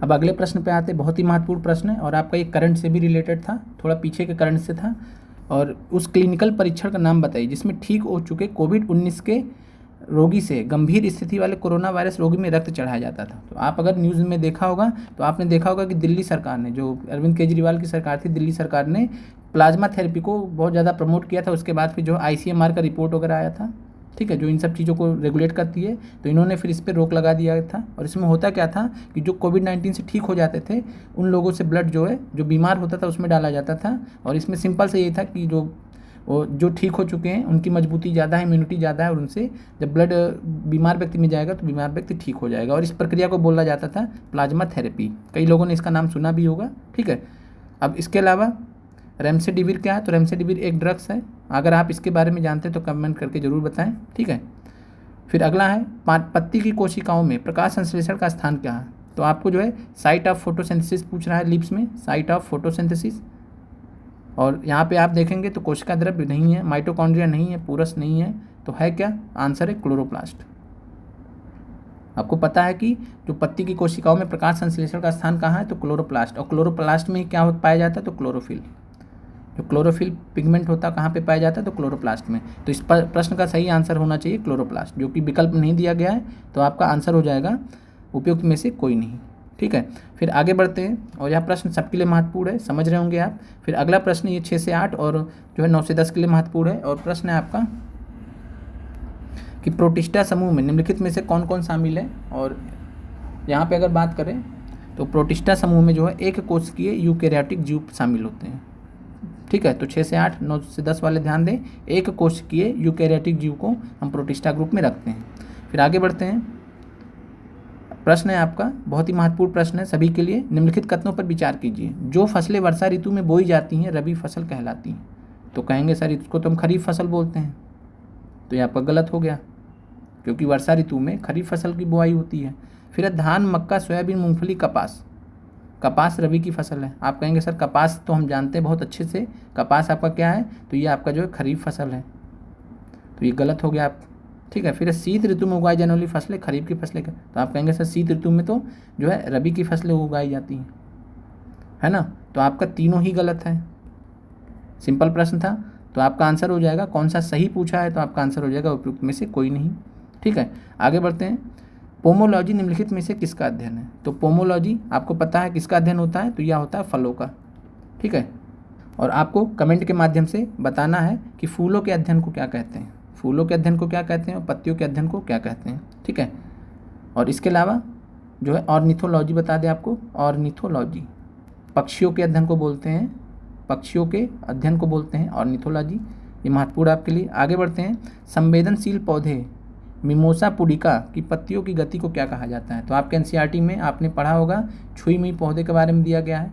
अब अगले प्रश्न पे आते हैं। बहुत ही महत्वपूर्ण प्रश्न है और आपका ये करंट से भी रिलेटेड था, थोड़ा पीछे के करंट से था। और उस क्लिनिकल परीक्षण का नाम बताइए जिसमें ठीक हो चुके कोविड-19 के रोगी से गंभीर स्थिति वाले कोरोना वायरस रोगी में रक्त चढ़ाया जाता था। तो आप अगर न्यूज़ में देखा होगा तो आपने देखा होगा कि दिल्ली सरकार ने, जो अरविंद केजरीवाल की सरकार थी, दिल्ली सरकार ने प्लाज्मा थेरेपी को बहुत ज़्यादा प्रमोट किया था। उसके बाद फिर जो ICMR का रिपोर्ट वगैरह आया था, ठीक है, जो इन सब चीज़ों को रेगुलेट करती है, तो इन्होंने फिर इस पर रोक लगा दिया था। और इसमें होता क्या था कि जो कोविड-19 से ठीक हो जाते थे उन लोगों से ब्लड जो है जो बीमार होता था उसमें डाला जाता था। और इसमें सिंपल से ये था कि जो ठीक हो चुके हैं उनकी मजबूती ज़्यादा है, इम्यूनिटी ज़्यादा है, और उनसे जब ब्लड बीमार व्यक्ति में जाएगा तो बीमार व्यक्ति ठीक हो जाएगा। और इस प्रक्रिया को बोला जाता था प्लाज्मा थेरेपी। कई लोगों ने इसका नाम सुना भी होगा। ठीक है, अब इसके अलावा रेमडेसिविर क्या है? तो रेमडेसिविर एक ड्रग्स है। अगर आप इसके बारे में जानते हैं तो कमेंट करके ज़रूर बताएं। ठीक है, फिर अगला है पत्ती की कोशिकाओं में प्रकाश संश्लेषण का स्थान क्या है? तो आपको जो है साइट ऑफ फोटोसिंथेसिस पूछ रहा है, लिप्स में साइट ऑफ फोटोसिंथेसिस। और यहाँ पे आप देखेंगे तो कोशिका द्रव्य नहीं है, माइटोकॉन्ड्रिया नहीं है, पूरस नहीं है, तो है क्या? आंसर है क्लोरोप्लास्ट। आपको पता है कि जो पत्ती की कोशिकाओं में प्रकाश संश्लेषण का स्थान कहाँ है? तो क्लोरोप्लास्ट। और क्लोरोप्लास्ट में क्या पाया जाता है? तो क्लोरोफिल। जो क्लोरोफिल पिगमेंट होता है कहाँ पे पाया जाता है? तो क्लोरोप्लास्ट में। तो इस प्रश्न का सही आंसर होना चाहिए क्लोरोप्लास्ट, जो कि विकल्प नहीं दिया गया है। तो आपका आंसर हो जाएगा उपयुक्त में से कोई नहीं। ठीक है, फिर आगे बढ़ते हैं। और यह प्रश्न सबके लिए महत्वपूर्ण है, समझ रहे होंगे आप। फिर अगला प्रश्न ये 6 से 8 और जो है 9 से 10 के लिए महत्वपूर्ण है। और प्रश्न है आपका कि प्रोटिस्टा समूह में निम्नलिखित में से कौन कौन शामिल है? और यहाँ पे अगर बात करें तो प्रोटिस्टा समूह में जो है एक कोशिकीय यूकेरियोटिक जीव शामिल होते हैं। ठीक है, तो 6 से 8 9 से 10 वाले ध्यान दें। एक कोशिकीय यूकेरियोटिक जीव को हम प्रोटिस्टा ग्रुप में रखते हैं। फिर आगे बढ़ते हैं। प्रश्न है आपका बहुत ही महत्वपूर्ण प्रश्न है सभी के लिए। निम्नलिखित कथनों पर विचार कीजिए। जो फसलें वर्षा ऋतु में बोई जाती हैं रबी फसल कहलाती हैं। तो कहेंगे सर इसको तो हम खरीफ फसल बोलते हैं। तो ये आपका गलत हो गया, क्योंकि वर्षा ऋतु में खरीफ फसल की बुआई होती है। फिर है धान, मक्का, सोयाबीन, मूंगफली, कपास। कपास रबी की फसल है। आप कहेंगे सर कपास तो हम जानते हैं बहुत अच्छे से, कपास आपका क्या है? तो ये आपका जो है खरीफ फसल है। तो ये गलत हो गया आप। ठीक है, फिर शीत ऋतु में उगाई जाने वाली फसलें खरीफ की फसलें का। तो आप कहेंगे सर शीत ऋतु में तो जो है रबी की फसलें उगाई जाती हैं, है ना? तो आपका तीनों ही गलत है। सिंपल प्रश्न था, तो आपका आंसर हो जाएगा कौन सा सही पूछा है? तो आपका आंसर हो जाएगा उपयुक्त में से कोई नहीं। ठीक है, आगे बढ़ते हैं। पोमोलॉजी निम्नलिखित में से किसका अध्ययन है? तो पोमोलॉजी आपको पता है किसका अध्ययन होता है? तो यह होता है फलों का। ठीक है, और आपको कमेंट के माध्यम से बताना है कि फूलों के अध्ययन को क्या कहते हैं, फूलों के अध्ययन को क्या कहते हैं और पत्तियों के अध्ययन को क्या कहते हैं। ठीक है, और इसके अलावा जो है ऑर्निथोलॉजी बता दें आपको। ऑर्निथोलॉजी पक्षियों के अध्ययन को बोलते हैं, पक्षियों के अध्ययन को बोलते हैं ऑर्निथोलॉजी। ये महत्वपूर्ण आपके लिए। आगे बढ़ते हैं। संवेदनशील पौधे मिमोसा पुडिका की पत्तियों की गति को क्या कहा जाता है? तो आपके NCERT में आपने पढ़ा होगा छुई पौधे के बारे में दिया गया है।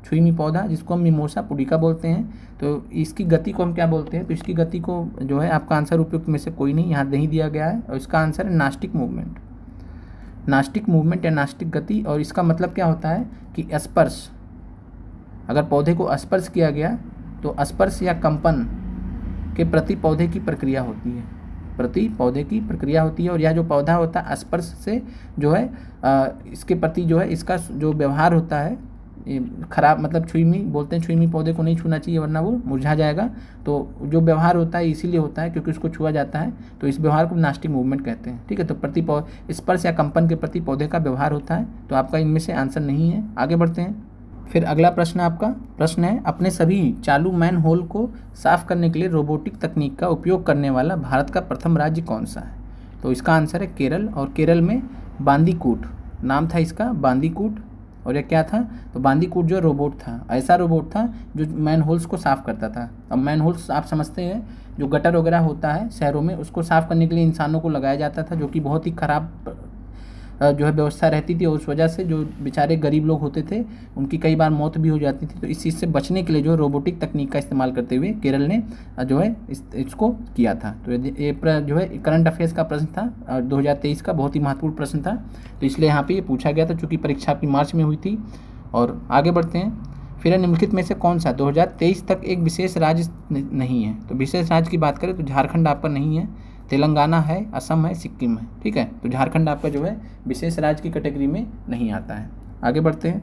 छुई पौधा जिसको हम मिमोसा पुडिका बोलते हैं, तो इसकी गति को हम क्या बोलते हैं? तो इसकी गति को जो है आपका आंसर उपयुक्त में से कोई नहीं यहाँ नहीं दिया गया है। और इसका आंसर है नास्टिक मूवमेंट। नास्टिक मूवमेंट या नास्टिक गति। और इसका मतलब क्या होता है कि स्पर्श, अगर पौधे को स्पर्श किया गया तो स्पर्श या कंपन के प्रति पौधे की प्रक्रिया होती है, प्रति पौधे की प्रक्रिया होती है। और यह जो पौधा होता है स्पर्श से जो है इसके प्रति जो है इसका जो व्यवहार होता है खराब, मतलब छुईमी बोलते हैं, छुईमी पौधे को नहीं छूना चाहिए वरना वो मुरझा जाएगा। तो जो व्यवहार होता है इसीलिए होता है क्योंकि उसको छुआ जाता है, तो इस व्यवहार को नास्टिक मूवमेंट कहते हैं। ठीक है, तो प्रति स्पर्श या कंपन के प्रति पौधे का व्यवहार होता है। तो आपका इनमें से आंसर नहीं है। आगे बढ़ते हैं। फिर अगला प्रश्न आपका प्रश्न है अपने सभी चालू मैन होल को साफ करने के लिए रोबोटिक तकनीक का उपयोग करने वाला भारत का प्रथम राज्य कौन सा है? तो इसका आंसर है केरल। और केरल में बांदीकूट नाम था इसका, बांदीकूट। और यह क्या था, तो बांदीकूट जो रोबोट था, ऐसा रोबोट था जो मैन होल्स को साफ़ करता था। अब मैन होल्स आप समझते हैं जो गटर वगैरह होता है शहरों में, उसको साफ़ करने के लिए इंसानों को लगाया जाता था, जो कि बहुत ही ख़राब जो है व्यवस्था रहती थी, और उस वजह से जो बेचारे गरीब लोग होते थे उनकी कई बार मौत भी हो जाती थी। तो इस चीज़ से बचने के लिए जो रोबोटिक तकनीक का इस्तेमाल करते हुए केरल ने जो है इसको किया था। तो ये जो है करंट अफेयर्स का प्रश्न था 2023 का, बहुत ही महत्वपूर्ण प्रश्न था, तो इसलिए यहाँ पे ये पूछा गया था, चूँकि परीक्षा आपकी मार्च में हुई थी। और आगे बढ़ते हैं, फिर निम्नलिखित में से कौन सा 2023 तक एक विशेष राज्य नहीं है। तो विशेष राज्य की बात करें तो झारखंड आपका नहीं है, तेलंगाना है, असम है, सिक्किम है। ठीक है, तो झारखंड आपका जो है विशेष राज्य की कैटेगरी में नहीं आता है। आगे बढ़ते हैं,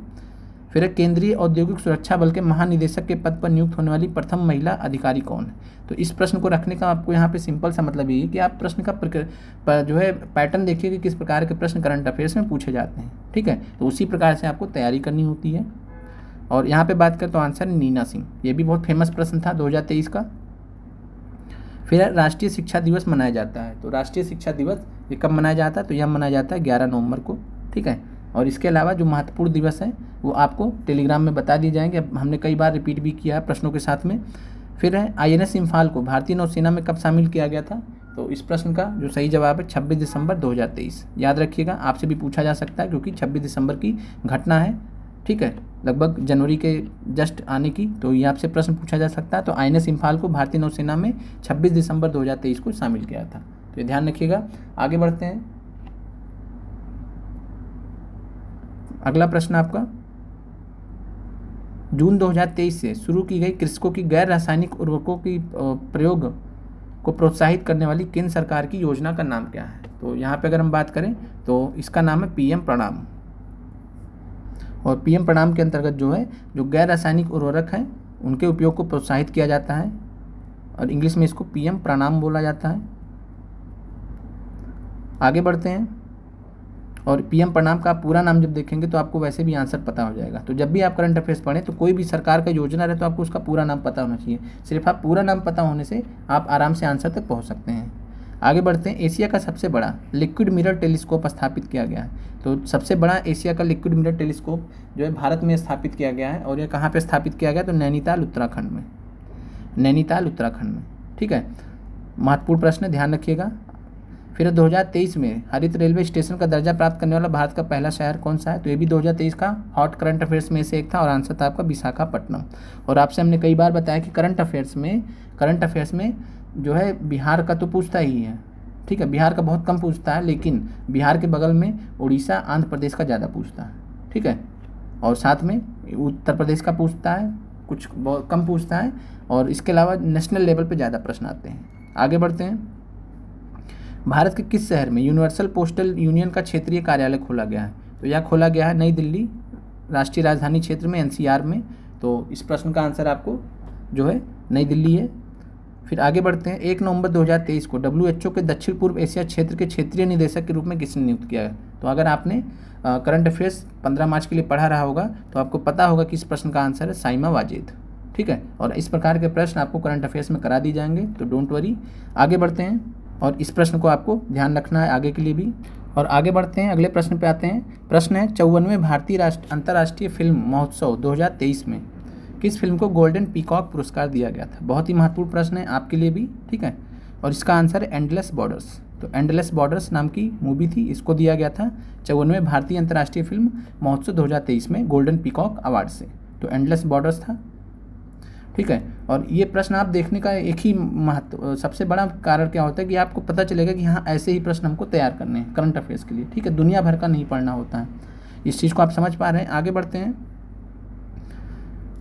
फिर केंद्रीय औद्योगिक सुरक्षा बल के महानिदेशक के पद पर नियुक्त होने वाली प्रथम महिला अधिकारी कौन है। तो इस प्रश्न को रखने का आपको यहाँ पे सिंपल सा मतलब ये है कि आप प्रश्न का जो है पैटर्न देखिए कि किस प्रकार के प्रश्न करंट अफेयर्स में पूछे जाते हैं। ठीक है, तो उसी प्रकार से आपको तैयारी करनी होती है। और यहाँ पे बात करें तो आंसर नीना सिंह, ये भी बहुत फेमस प्रश्न था 2023 का। फिर राष्ट्रीय शिक्षा दिवस मनाया जाता है। तो राष्ट्रीय शिक्षा दिवस ये कब मनाया जाता है, तो यह मनाया जाता है 11 नवंबर को। ठीक है, और इसके अलावा जो महत्वपूर्ण दिवस है वो आपको टेलीग्राम में बता दिए जाएंगे, अब हमने कई बार रिपीट भी किया है प्रश्नों के साथ में। फिर है INS इम्फाल को भारतीय नौसेना में कब शामिल किया गया था। तो इस प्रश्न का जो सही जवाब है 26 दिसंबर 2023। याद रखिएगा, आपसे भी पूछा जा सकता है क्योंकि 26 दिसंबर की घटना है। ठीक है, लगभग जनवरी के जस्ट आने की, तो ये आपसे प्रश्न पूछा जा सकता है। तो INS इम्फाल को भारतीय नौसेना में 26 दिसंबर 2023 को शामिल किया था, तो ये ध्यान रखिएगा। आगे बढ़ते हैं, अगला प्रश्न आपका, जून 2023 से शुरू की गई कृषकों की गैर रासायनिक उर्वरकों की प्रयोग को प्रोत्साहित करने वाली केंद्र सरकार की योजना का नाम क्या है। तो यहाँ पे अगर हम बात करें तो इसका नाम है PM प्रणाम। और PM प्रणाम के अंतर्गत जो है जो गैर रासायनिक उर्वरक हैं उनके उपयोग को प्रोत्साहित किया जाता है, और इंग्लिश में इसको PM प्रणाम बोला जाता है। आगे बढ़ते हैं, और PM प्रणाम का पूरा नाम जब देखेंगे तो आपको वैसे भी आंसर पता हो जाएगा। तो जब भी आप करंट अफेयर्स पढ़ें तो कोई भी सरकार का योजना रहे तो आपको उसका पूरा नाम पता होना चाहिए। सिर्फ आप पूरा नाम पता होने से आप आराम से आंसर तक पहुँच सकते हैं। आगे बढ़ते हैं, एशिया का सबसे बड़ा लिक्विड मिरर टेलीस्कोप स्थापित किया गया है। तो सबसे बड़ा एशिया का लिक्विड मिरर टेलीस्कोप जो है भारत में स्थापित किया गया है, और यह कहाँ पे स्थापित किया गया, तो नैनीताल उत्तराखंड में, नैनीताल उत्तराखंड में। ठीक है, महत्वपूर्ण प्रश्न, ध्यान रखिएगा। फिर 2023 में हरित रेलवे स्टेशन का दर्जा प्राप्त करने वाला भारत का पहला शहर कौन सा है। तो ये भी 2023 का हॉट करंट अफेयर्स में से एक था, और आंसर था आपका विशाखापट्टनम। और आपसे हमने कई बार बताया कि करंट अफेयर्स में जो है बिहार का तो पूछता ही है। ठीक है, बिहार का बहुत कम पूछता है, लेकिन बिहार के बगल में उड़ीसा, आंध्र प्रदेश का ज़्यादा पूछता है। ठीक है, और साथ में उत्तर प्रदेश का पूछता है, कुछ बहुत कम पूछता है, और इसके अलावा नेशनल लेवल पे ज़्यादा प्रश्न आते हैं। आगे बढ़ते हैं, भारत के किस शहर में यूनिवर्सल पोस्टल यूनियन का क्षेत्रीय कार्यालय खोला गया है। तो यह खोला गया है नई दिल्ली, राष्ट्रीय राजधानी क्षेत्र में, NCR में। तो इस प्रश्न का आंसर आपको जो है नई दिल्ली है। फिर आगे बढ़ते हैं, 1 नवंबर 2023 को WHO के दक्षिण पूर्व एशिया क्षेत्र के क्षेत्रीय निदेशक के रूप में किसने नियुक्त किया है। तो अगर आपने करंट अफेयर्स 15 मार्च के लिए पढ़ा रहा होगा तो आपको पता होगा कि इस प्रश्न का आंसर है साइमा वाजेद। ठीक है, और इस प्रकार के प्रश्न आपको करंट अफेयर्स में करा दिए जाएंगे, तो डोंट वरी। आगे बढ़ते हैं, और इस प्रश्न को आपको ध्यान रखना है आगे के लिए भी। और आगे बढ़ते हैं, अगले प्रश्न पे आते हैं। प्रश्न है, 54वें भारतीय अंतर्राष्ट्रीय फिल्म महोत्सव 2023 में किस फिल्म को गोल्डन पीकॉक पुरस्कार दिया गया था। बहुत ही महत्वपूर्ण प्रश्न है आपके लिए भी। ठीक है, और इसका आंसर है एंडलेस बॉर्डर्स। तो एंडलेस बॉर्डर्स नाम की मूवी थी, इसको दिया गया था 54वें भारतीय अंतर्राष्ट्रीय फिल्म महोत्सव 2023 में गोल्डन पीकॉक अवार्ड से। तो एंडलेस बॉर्डर्स था। ठीक है, और ये प्रश्न आप देखने का एक ही सबसे बड़ा कारण क्या होता है कि आपको पता चलेगा कि हाँ ऐसे ही प्रश्न हमको तैयार करने हैं करंट अफेयर्स के लिए। ठीक है, दुनिया भर का नहीं पढ़ना होता है, इस चीज़ को आप समझ पा रहे हैं। आगे बढ़ते हैं।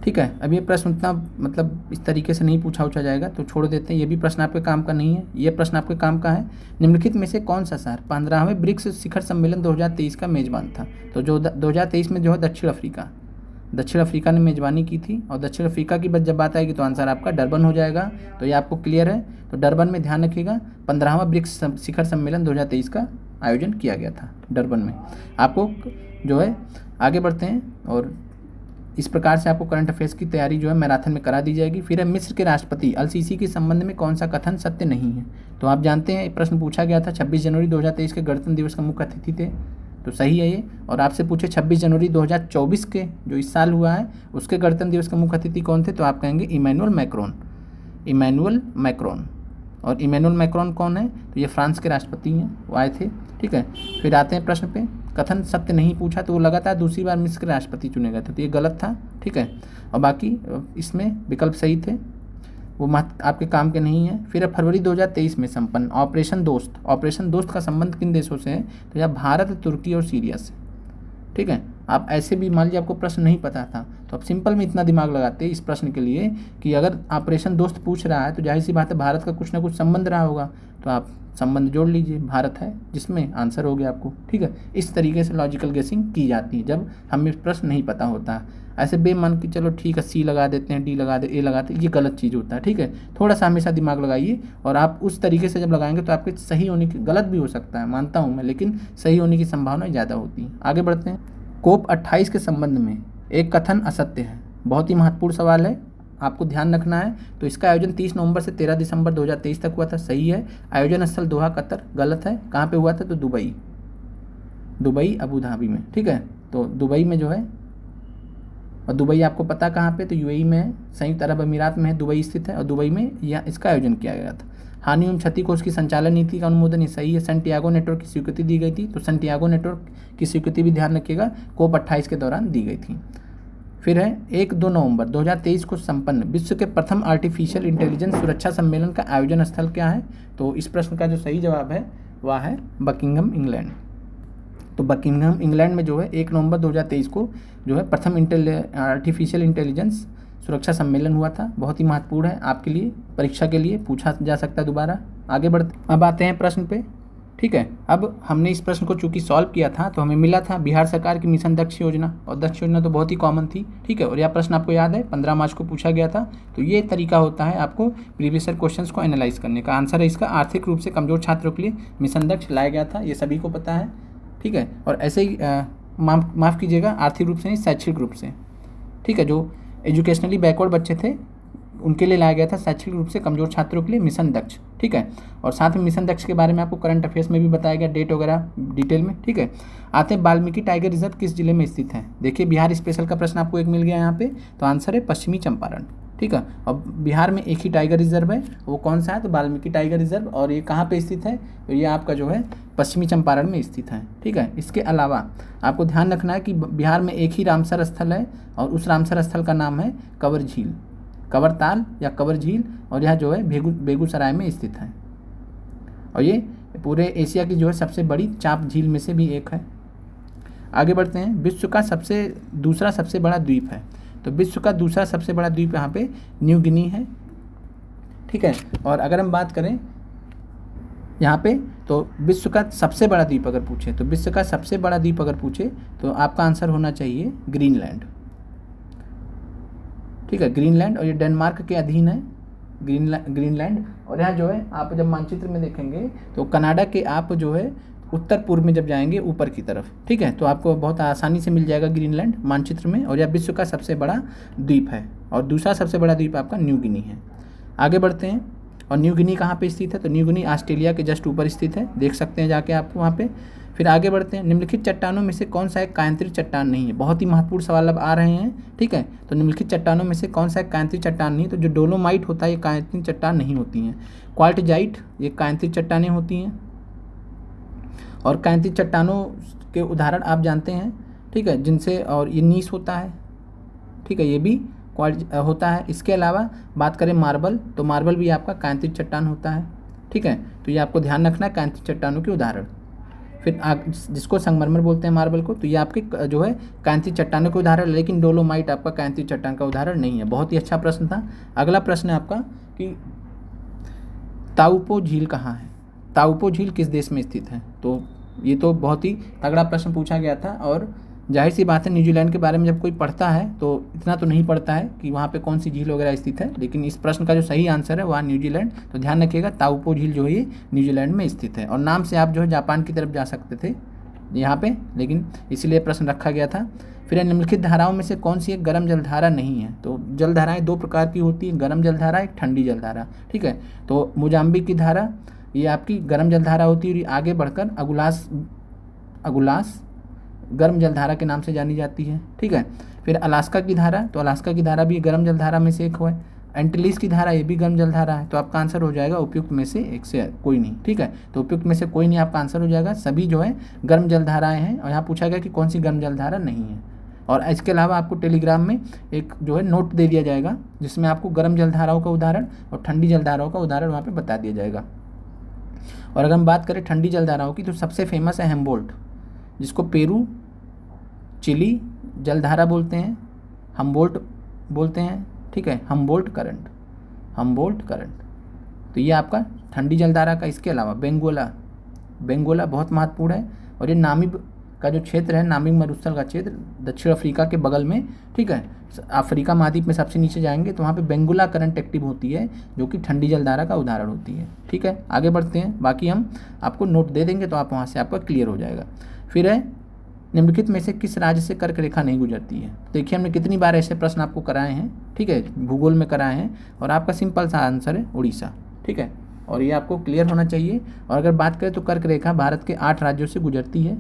ठीक है, अब ये प्रश्न उतना मतलब इस तरीके से नहीं पूछा जाएगा, तो छोड़ देते हैं, ये भी प्रश्न आपके काम का नहीं है। ये प्रश्न आपके काम का है, निम्नलिखित में से कौन सा शहर 15वें ब्रिक्स शिखर सम्मेलन 2023 का मेजबान था। तो जो 2023 में जो है दक्षिण अफ्रीका ने मेजबानी की थी, और दक्षिण अफ्रीका की जब बात आएगी तो आंसर आपका डरबन हो जाएगा। तो ये आपको क्लियर है। तो डरबन में ध्यान रखिएगा, 15वां ब्रिक्स शिखर सम्मेलन 2023 का आयोजन किया गया था डरबन में। आपको जो है आगे बढ़ते हैं, और इस प्रकार से आपको करंट अफेयर्स की तैयारी जो है मैराथन में करा दी जाएगी। फिर है, मिस्र के राष्ट्रपति अल-सीसी के संबंध में कौन सा कथन सत्य नहीं है। तो आप जानते हैं प्रश्न पूछा गया था 26 जनवरी 2023 के गणतंत्र दिवस का मुख्य अतिथि थे तो सही है ये। और आपसे पूछे 26 जनवरी 2024 के जो इस साल हुआ है उसके गणतंत्र दिवस के मुख्य अतिथि कौन थे, तो आप कहेंगे इमैनुअल मैक्रोन। Emmanuel Macron. और इमैनुअल मैक्रोन कौन है, तो ये फ्रांस के राष्ट्रपति हैं, वो आए थे। ठीक है, फिर आते हैं प्रश्न पे। कथन सत्य नहीं पूछा तो वो लगातार दूसरी बार मिस्र के राष्ट्रपति चुने गए थे, तो ये गलत था। ठीक है, और बाकी इसमें विकल्प सही थे, वो आपके काम के नहीं है। फिर फरवरी 2023 में संपन्न ऑपरेशन दोस्त। ऑपरेशन दोस्त का संबंध किन देशों से है, तो यह भारत, तुर्की और सीरिया से। ठीक है, आप ऐसे भी मान लीजिए आपको प्रश्न नहीं पता था तो आप सिंपल में इतना दिमाग लगाते इस प्रश्न के लिए कि अगर ऑपरेशन दोस्त पूछ रहा है तो जाहिर सी बात है भारत का कुछ ना कुछ संबंध रहा होगा, तो आप संबंध जोड़ लीजिए, भारत है जिसमें आंसर हो गया आपको। ठीक है, इस तरीके से लॉजिकल गेसिंग की जाती है जब हमें प्रश्न नहीं पता होता। ऐसे बेमान कि चलो ठीक है सी लगा देते हैं, डी लगा दे, ए लगाते हैं, ये गलत चीज़ होता है। ठीक है, थोड़ा सा हमेशा दिमाग लगाइए और आप उस तरीके से जब लगाएंगे तो आपके सही होने की, गलत भी हो सकता है मानता हूँ मैं, लेकिन सही होने की संभावना ज़्यादा होती है। आगे बढ़ते हैं। कोप 28 के संबंध में एक कथन असत्य है। बहुत ही महत्वपूर्ण सवाल है, आपको ध्यान रखना है। तो इसका आयोजन 30 नवंबर से 13 दिसंबर 2023 तक हुआ था, सही है। आयोजन स्थल दोहा कतर, गलत है। कहाँ पे हुआ था, तो दुबई अबू धाबी में। ठीक है, तो दुबई में जो है, और दुबई आपको पता कहाँ पे, तो यूएई में है, संयुक्त अरब अमीरात में है, दुबई स्थित है, और दुबई में यह इसका आयोजन किया गया था। हानि एवं क्षति को उसकी संचालन नीति का अनुमोदन, ये सही है। सैंटियागो नेटवर्क की स्वीकृति दी गई थी, तो सैंटियागो नेटवर्क की स्वीकृति भी ध्यान रखिएगा कोप 28 के दौरान दी गई थी। फिर है 1-2 नवंबर 2023 को संपन्न विश्व के प्रथम आर्टिफिशियल इंटेलिजेंस सुरक्षा सम्मेलन का आयोजन स्थल क्या है, तो इस प्रश्न का जो सही जवाब है वह है बकिंघम, इंग्लैंड। तो बकिंघम इंग्लैंड में जो है 1 नवंबर 2023 को जो है प्रथम आर्टिफिशियल इंटेलिजेंस सुरक्षा सम्मेलन हुआ था। बहुत ही महत्वपूर्ण है आपके लिए, परीक्षा के लिए पूछा जा सकता है दोबारा। आगे बढ़ते, अब आते हैं प्रश्न पे। ठीक है, अब हमने इस प्रश्न को चूंकि सॉल्व किया था तो हमें मिला था बिहार सरकार की मिशन दक्ष योजना, और दक्ष योजना तो बहुत ही कॉमन थी। ठीक है, और यह प्रश्न आपको याद है 15 मार्च को पूछा गया था। तो ये तरीका होता है आपको प्रीवियस ईयर क्वेश्चंस को एनालाइज करने का। आंसर है इसका आर्थिक रूप से कमजोर छात्रों के लिए मिशन दक्ष लाया गया था, ये सभी को पता है। ठीक है, और ऐसे ही माफ़ कीजिएगा, आर्थिक रूप से नहीं, शैक्षिक रूप से। ठीक है, जो एजुकेशनली बैकवर्ड बच्चे थे उनके लिए लाया गया था, शैक्षिक रूप से कमजोर छात्रों के लिए मिशन दक्ष। ठीक है, और साथ में मिशन दक्ष के बारे में आपको करंट अफेयर्स में भी बताया गया, डेट वगैरह डिटेल में। ठीक है, आते हैं वाल्मीकि टाइगर रिजर्व किस जिले में स्थित है। देखिए बिहार स्पेशल का प्रश्न आपको एक मिल गया यहाँ पे, तो आंसर है पश्चिमी चंपारण। ठीक है, और बिहार में एक ही टाइगर रिजर्व है, वो कौन सा है, तो वाल्मीकि टाइगर रिजर्व, और ये कहाँ पे स्थित है, तो ये आपका जो है पश्चिमी चंपारण में स्थित है। ठीक है, इसके अलावा आपको ध्यान रखना है कि बिहार में एक ही रामसर स्थल है, और उस रामसर स्थल का नाम है कंवर झील, कंवर ताल या कंवर झील, और यह जो है बेगूसराय में स्थित है, और ये पूरे एशिया की जो है सबसे बड़ी चाप झील में से भी एक है। आगे बढ़ते हैं। विश्व का दूसरा सबसे बड़ा द्वीप है, तो विश्व का दूसरा सबसे बड़ा द्वीप यहाँ पे न्यू गिनी है। ठीक है, और अगर हम बात करें यहाँ पे, तो विश्व का सबसे बड़ा द्वीप अगर पूछे, तो विश्व का सबसे बड़ा द्वीप अगर पूछे तो आपका आंसर होना चाहिए ग्रीनलैंड। ठीक है, ग्रीनलैंड, और ये डेनमार्क के अधीन है ग्रीनलैंड। और यहाँ जो है आप जब मानचित्र में देखेंगे तो कनाडा के आप जो है उत्तर पूर्व में जब जाएंगे ऊपर की तरफ, ठीक है, तो आपको बहुत आसानी से मिल जाएगा ग्रीनलैंड मानचित्र में, और यह विश्व का सबसे बड़ा द्वीप है, और दूसरा सबसे बड़ा द्वीप आपका न्यू गिनी है। आगे बढ़ते हैं, और न्यू गिनी कहाँ पे स्थित है, तो न्यू गिनी ऑस्ट्रेलिया के जस्ट ऊपर स्थित है, देख सकते हैं जाके आप वहाँ पे। फिर आगे बढ़ते हैं। निम्नलिखित चट्टानों में से कौन सा एक कायांतरित चट्टान नहीं है, बहुत ही महत्वपूर्ण सवाल अब आ रहे हैं। ठीक है, तो निम्नलिखित चट्टानों में से कौन सा एक कायांतरित चट्टान नहीं, तो जो डोलोमाइट होता है ये कायांतरित चट्टान नहीं होती हैं। क्वार्टजाइट ये कायांतरित चट्टानें होती हैं, और कायांतरित चट्टानों के उदाहरण आप जानते हैं। ठीक है, जिनसे, और ये नीस होता है। ठीक है, ये भी होता है। इसके अलावा बात करें मार्बल, तो मार्बल भी आपका कायांतरित चट्टान होता है। ठीक है, तो ये आपको ध्यान रखना है कायांतरित चट्टानों के उदाहरण। फिर जिसको संगमरमर बोलते हैं मार्बल को, तो ये आपके जो है कायांतरित चट्टानों के उदाहरण, लेकिन डोलोमाइट आपका कायांतरित चट्टान का उदाहरण नहीं है। बहुत ही अच्छा प्रश्न था। अगला प्रश्न है आपका कि ताउपो झील कहाँ है, ताउपो झील किस देश में स्थित है, तो ये तो बहुत ही तगड़ा प्रश्न पूछा गया था, और जाहिर सी बात है न्यूजीलैंड के बारे में जब कोई पढ़ता है तो इतना तो नहीं पढ़ता है कि वहाँ पे कौन सी झील वगैरह स्थित है, लेकिन इस प्रश्न का जो सही आंसर है वह न्यूजीलैंड। तो ध्यान रखिएगा ताउपो झील जो है ये न्यूजीलैंड में स्थित है, और नाम से आप जो है जापान की तरफ जा सकते थे यहाँ पे, लेकिन इसीलिए प्रश्न रखा गया था। फिर निम्नलिखित धाराओं में से कौन सी एक गर्म जलधारा नहीं है, तो जलधाराएँ दो प्रकार की होती है, गर्म जलधारा एक ठंडी जलधारा। ठीक है, तो मोजाम्बिक की धारा ये आपकी गर्म जलधारा होती है, और आगे बढ़कर अगुलास गर्म जलधारा के नाम से जानी जाती है। ठीक है, फिर अलास्का की धारा, तो अलास्का की धारा भी गर्म जलधारा में से एक है। एंटिलीज की धारा, ये भी गर्म जलधारा है। तो आपका आंसर हो जाएगा उपयुक्त में से एक से कोई नहीं। ठीक है, तो उपयुक्त में से कोई नहीं आपका आंसर हो जाएगा। सभी जो है गर्म जलधाराएँ हैं, और यहाँ पूछा गया कि कौन सी गर्म जलधारा नहीं है। और इसके अलावा आपको टेलीग्राम में एक जो है नोट दे दिया जाएगा, जिसमें आपको गर्म जलधाराओं का उदाहरण और ठंडी जलधाराओं का उदाहरण वहाँ पे बता दिया जाएगा। और अगर हम बात करें ठंडी जलधाराओं की, तो सबसे फेमस है हेम्बोल्ट, जिसको पेरू चिली जलधारा बोलते हैं, हम्बोल्ट बोलते हैं। ठीक है, हम्बोल्ट करंट, हम्बोल्ट करंट। तो ये आपका ठंडी जलधारा का। इसके अलावा बेंगोला, बेंगोला बहुत महत्वपूर्ण है, और ये नामीब का जो क्षेत्र है, नामीब मरुस्थल का क्षेत्र दक्षिण अफ्रीका के बगल में। ठीक है, अफ्रीका महाद्वीप में सबसे नीचे जाएंगे तो वहाँ पे बेंगोला करंट एक्टिव होती है, जो कि ठंडी जलधारा का उदाहरण होती है। ठीक है, आगे बढ़ते हैं, बाकी हम आपको नोट दे देंगे तो आप वहाँ से आपका क्लियर हो जाएगा। फिर है निम्नलिखित में से किस राज्य से कर्क रेखा नहीं गुजरती है। देखिए हमने कितनी बार ऐसे प्रश्न आपको कराए हैं। ठीक है, भूगोल में कराए हैं, और आपका सिंपल सा आंसर है उड़ीसा। ठीक है, और ये आपको क्लियर होना चाहिए। और अगर बात करें तो कर्क रेखा भारत के 8 राज्यों से गुजरती है।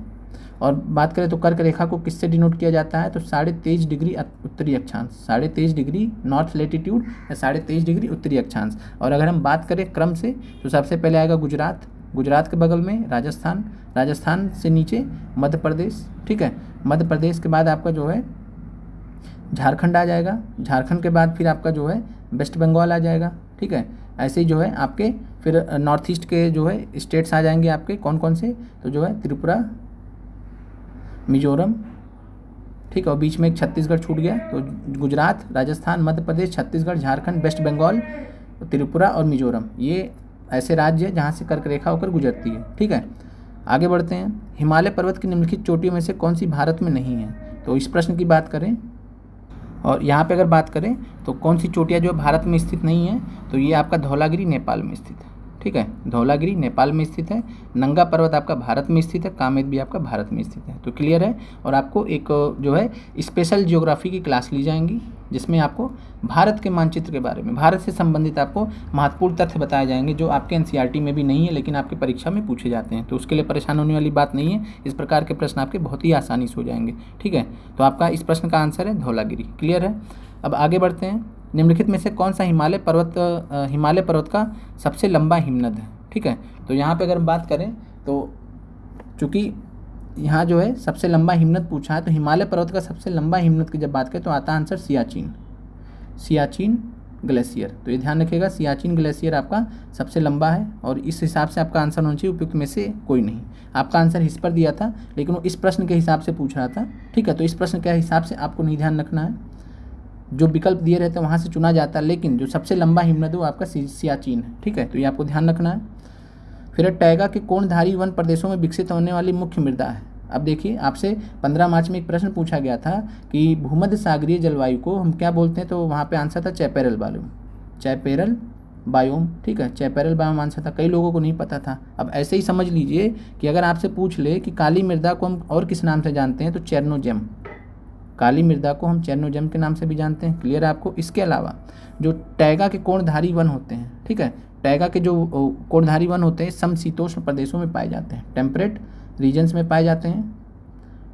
और बात करें तो कर्क रेखा को किससे डिनोट किया जाता है, तो 23.5 डिग्री उत्तरी अक्षांश, 23.5 डिग्री नॉर्थ लेटीट्यूड या 23.5 डिग्री उत्तरी अक्षांश। और अगर हम बात करें क्रम से, तो सबसे पहले आएगा गुजरात, गुजरात के बगल में राजस्थान, राजस्थान से नीचे मध्य प्रदेश। ठीक है, मध्य प्रदेश के बाद आपका जो है झारखंड आ जाएगा, झारखंड के बाद फिर आपका जो है वेस्ट बंगाल आ जाएगा। ठीक है, ऐसे ही जो है आपके फिर नॉर्थ ईस्ट के जो है स्टेट्स आ जाएंगे आपके, कौन कौन से, तो जो है त्रिपुरा, मिजोरम। ठीक है, और बीच में एक छत्तीसगढ़ छूट गया। तो गुजरात, राजस्थान, मध्य प्रदेश, छत्तीसगढ़, झारखंड, वेस्ट बंगाल, त्रिपुरा और मिजोरम, ये ऐसे राज्य हैं जहाँ से कर्क रेखा होकर गुजरती है। ठीक है, आगे बढ़ते हैं। हिमालय पर्वत की निम्नलिखित चोटियों में से कौन सी भारत में नहीं है। तो इस प्रश्न की बात करें, और यहाँ पे अगर बात करें तो कौन सी चोटियाँ जो भारत में स्थित नहीं है, तो ये आपका धौलागिरी नेपाल में स्थित है। ठीक है, धौलागिरी नेपाल में स्थित है। नंगा पर्वत आपका भारत में स्थित है। कामेत भी आपका भारत में स्थित है। तो क्लियर है। और आपको एक जो है स्पेशल ज्योग्राफी की क्लास ली जाएंगी, जिसमें आपको भारत के मानचित्र के बारे में, भारत से संबंधित आपको महत्वपूर्ण तथ्य बताए जाएंगे, जो आपके एनसीईआरटी में भी नहीं है लेकिन आपकी परीक्षा में पूछे जाते हैं। तो उसके लिए परेशान होने वाली बात नहीं है। इस प्रकार के प्रश्न आपके बहुत ही आसानी से हो जाएंगे। ठीक है, तो आपका इस प्रश्न का आंसर है धौलागिरी। क्लियर है। अब आगे बढ़ते हैं। निम्नलिखित में से कौन सा हिमालय पर्वत का सबसे लंबा हिमनद है। ठीक है, तो यहाँ पे अगर हम बात करें तो चूँकि यहाँ जो है सबसे लंबा हिमनद पूछा है, तो हिमालय पर्वत का सबसे लंबा हिमनद की जब बात करें तो आता आंसर सियाचिन, सियाचिन ग्लेशियर। तो ये ध्यान रखिएगा, सियाचिन ग्लेशियर आपका सबसे लंबा है, और इस हिसाब से आपका आंसर होना चाहिए उपयुक्त में से कोई नहीं। आपका आंसर इस पर दिया था, लेकिन वो इस प्रश्न के हिसाब से पूछ रहा था। ठीक है, तो इस प्रश्न के हिसाब से आपको नहीं ध्यान रखना है, जो विकल्प दिए रहते हैं वहाँ से चुना जाता है, लेकिन जो सबसे लंबा हिमनद है वो आपका सियाचिन है। ठीक है, तो ये आपको ध्यान रखना है। फिर टैगा के कोणधारी वन प्रदेशों में विकसित होने वाली मुख्य मृदा है। अब देखिए, आपसे 15 मार्च में एक प्रश्न पूछा गया था कि भूमध्य सागरीय जलवायु को हम क्या बोलते हैं, तो वहाँ पे आंसर था चैपेरल बायोम, चैपेरल बायोम। ठीक है, चैपेरल बायोम आंसर था, कई लोगों को नहीं पता था। अब ऐसे ही समझ लीजिए कि अगर आपसे पूछ ले कि काली मृदा को हम और किस नाम से जानते हैं, तो चेरनोजेम, काली मृदा को हम चेरनोजेम के नाम से भी जानते हैं। क्लियर है आपको। इसके अलावा जो टैगा के कोणधारी वन होते हैं, ठीक है, टैगा के जो कोणधारी वन होते हैं समशीतोष्ण प्रदेशों में पाए जाते हैं, टेम्परेट रीजन्स में पाए जाते हैं,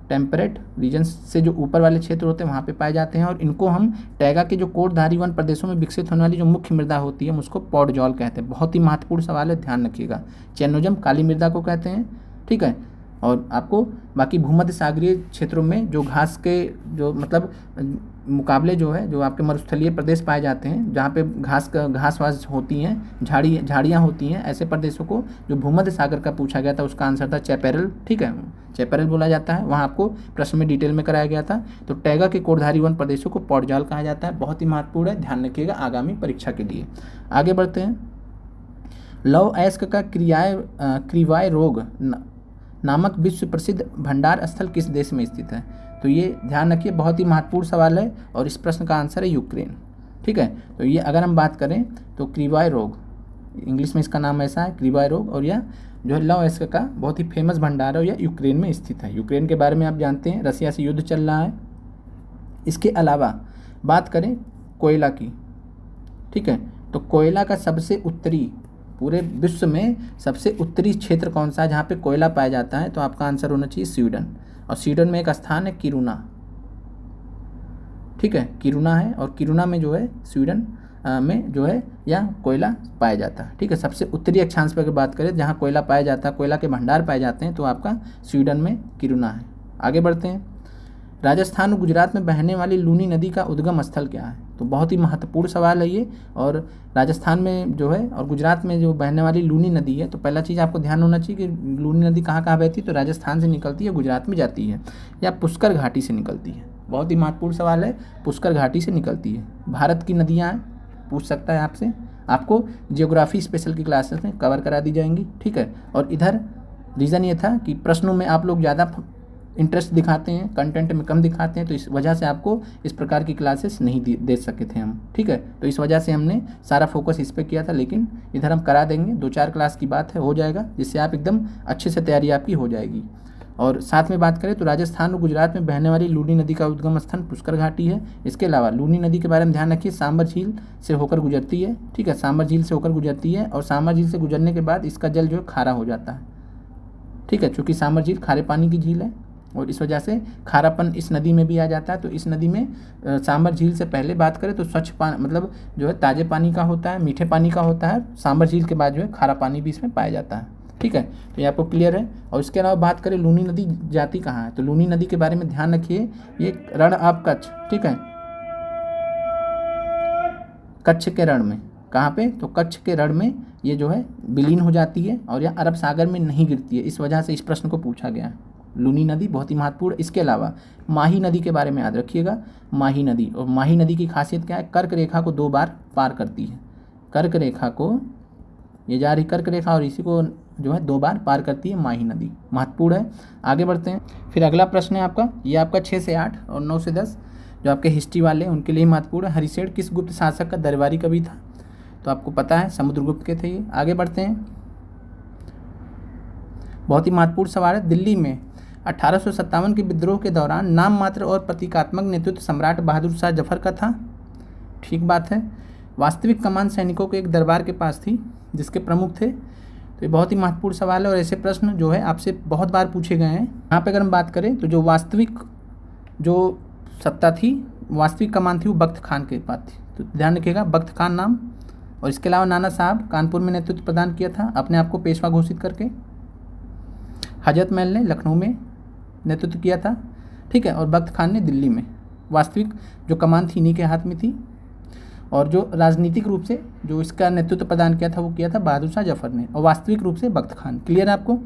टेम्परेट रीजन्स से जो ऊपर वाले क्षेत्र होते हैं वहाँ पे पाए जाते हैं। और इनको हम टैगा के जो कोणधारी वन प्रदेशों में विकसित होने वाली जो मुख्य मृदा होती है उसको पॉडजॉल कहते हैं। बहुत ही महत्वपूर्ण सवाल है, ध्यान रखिएगा। चेरनोजेम काली मृदा को कहते हैं। ठीक है, और आपको बाकी भूमध्य सागरीय क्षेत्रों में जो घास के जो मतलब मुकाबले जो है, जो आपके मरुस्थलीय प्रदेश पाए जाते हैं, जहाँ पे घास वास होती हैं, झाड़ियाँ होती हैं, ऐसे प्रदेशों को जो भूमध्य सागर का पूछा गया था उसका आंसर था चैपेरल। ठीक है, चैपेरल बोला जाता है। वहाँ आपको प्रश्न में डिटेल में कराया गया था। तो टैगा के कोणधारी वन प्रदेशों को पॉडजॉल कहा जाता है। बहुत ही महत्वपूर्ण है, ध्यान रखिएगा आगामी परीक्षा के लिए। आगे बढ़ते हैं। लौह अयस्क का क्रीवाय रोग नामक विश्व प्रसिद्ध भंडार स्थल किस देश में स्थित है। तो ये ध्यान रखिए, बहुत ही महत्वपूर्ण सवाल है, और इस प्रश्न का आंसर है यूक्रेन। ठीक है, तो ये अगर हम बात करें तो क्रीवाय रोग, इंग्लिश में इसका नाम ऐसा है क्रीवाय रोग, और यह जो है लौह अयस्क का बहुत ही फेमस भंडार है, और यह यूक्रेन में स्थित है। यूक्रेन के बारे में आप जानते हैं, रसिया से युद्ध चल रहा है। इसके अलावा बात करें कोयला की, ठीक है, तो कोयला का सबसे उत्तरी, पूरे विश्व में सबसे उत्तरी क्षेत्र कौन सा है जहाँ पे कोयला पाया जाता है, तो आपका आंसर होना चाहिए स्वीडन। और स्वीडन में एक स्थान है किरुना, ठीक है, किरुना है, और किरुना में जो है स्वीडन में जो है यह कोयला पाया जाता है, ठीक है। सबसे उत्तरी अक्षांश पर अगर बात करें जहाँ कोयला पाया जाता है, कोयला के भंडार पाए जाते हैं, तो आपका स्वीडन में किरुना है। आगे बढ़ते हैं। राजस्थान और गुजरात में बहने वाली लूनी नदी का उद्गम स्थल क्या है? तो बहुत ही महत्वपूर्ण सवाल है ये। और राजस्थान में जो है और गुजरात में जो बहने वाली लूनी नदी है, तो पहला चीज़ आपको ध्यान होना चाहिए कि लूनी नदी कहाँ कहाँ बहती है, तो राजस्थान से निकलती है, गुजरात में जाती है, या पुष्कर घाटी से निकलती है। बहुत ही महत्वपूर्ण सवाल है, पुष्कर घाटी से निकलती है। भारत की नदियाँ पूछ सकता है आपसे, आपको जियोग्राफी स्पेशल की क्लासेस में कवर करा दी जाएंगी, ठीक है। और इधर रीज़न ये था कि प्रश्नों में आप लोग ज़्यादा इंटरेस्ट दिखाते हैं, कंटेंट में कम दिखाते हैं, तो इस वजह से आपको इस प्रकार की क्लासेस नहीं दे सके थे हम, ठीक है। तो इस वजह से हमने सारा फोकस इस पर किया था, लेकिन इधर हम करा देंगे, 2-4 क्लास की बात है, हो जाएगा, जिससे आप एकदम अच्छे से तैयारी आपकी हो जाएगी। और साथ में बात करें तो राजस्थान और गुजरात में बहने वाली लूनी नदी का उद्गम स्थान पुष्कर घाटी है। इसके अलावा लूनी नदी के बारे में ध्यान रखिए, सांबर झील से होकर गुजरती है, ठीक है, सांबर झील से होकर गुजरती है, और सांबर झील से गुजरने के बाद इसका जल जो है खारा हो जाता है, ठीक है, चूँकि सांबर झील खारे पानी की झील है और इस वजह से खारापन इस नदी में भी आ जाता है। तो इस नदी में सांबर झील से पहले बात करें तो स्वच्छ पानी मतलब जो है ताज़े पानी का होता है, मीठे पानी का होता है। सांबर झील के बाद जो है खारा पानी भी इसमें पाया जाता है, ठीक है। तो ये आपको क्लियर है। और इसके अलावा बात करें लूनी नदी जाती कहाँ है, तो लूनी नदी के बारे में ध्यान रखिए, ये रण ऑफ कच्छ, ठीक है, कच्छ के रण में, कहाँ पे, तो कच्छ के रण में ये जो है विलीन हो जाती है और यह अरब सागर में नहीं गिरती है। इस वजह से इस प्रश्न को पूछा गया है। लूनी नदी बहुत ही महत्वपूर्ण। इसके अलावा माही नदी के बारे में याद रखिएगा, माही नदी, और माही नदी की खासियत क्या है, कर्क रेखा को 2 बार पार करती है। कर्क रेखा को, ये जा रही कर्क रेखा और इसी को जो है 2 बार पार करती है माही नदी, महत्वपूर्ण है। आगे बढ़ते हैं। फिर अगला प्रश्न है आपका, ये आपका 6 से 8 और 9 से 10 जो आपके हिस्ट्री वाले हैं उनके लिए महत्वपूर्ण है। हरिशेन किस गुप्त शासक का दरबारी कवि था? तो आपको पता है समुद्रगुप्त के थे ये। आगे बढ़ते हैं। बहुत ही महत्वपूर्ण सवाल है, दिल्ली में 1857 के विद्रोह के दौरान नाम मात्र और प्रतीकात्मक नेतृत्व सम्राट बहादुर शाह जफर का था। ठीक बात है। वास्तविक कमान सैनिकों के एक दरबार के पास थी जिसके प्रमुख थे। तो ये बहुत ही महत्वपूर्ण सवाल है और ऐसे प्रश्न जो है आपसे बहुत बार पूछे गए हैं। यहाँ पे अगर हम बात करें तो जो वास्तविक जो सत्ता थी, वास्तविक कमान थी, वो बख्त खान के पास थी। तो ध्यान रखिएगा, बख्त खान नाम। और इसके अलावा नाना साहब कानपुर में नेतृत्व प्रदान किया था अपने आप को पेशवा घोषित करके। हजरत महल ने लखनऊ में नेतृत्व किया था, ठीक है, और बख्त खान ने दिल्ली में। वास्तविक जो कमान थी इन्हीं के हाथ में थी। और जो राजनीतिक रूप से जो इसका नेतृत्व प्रदान किया था वो किया था बहादुर शाह जफर ने, और वास्तविक रूप से बख्त खान। क्लियर है आपको।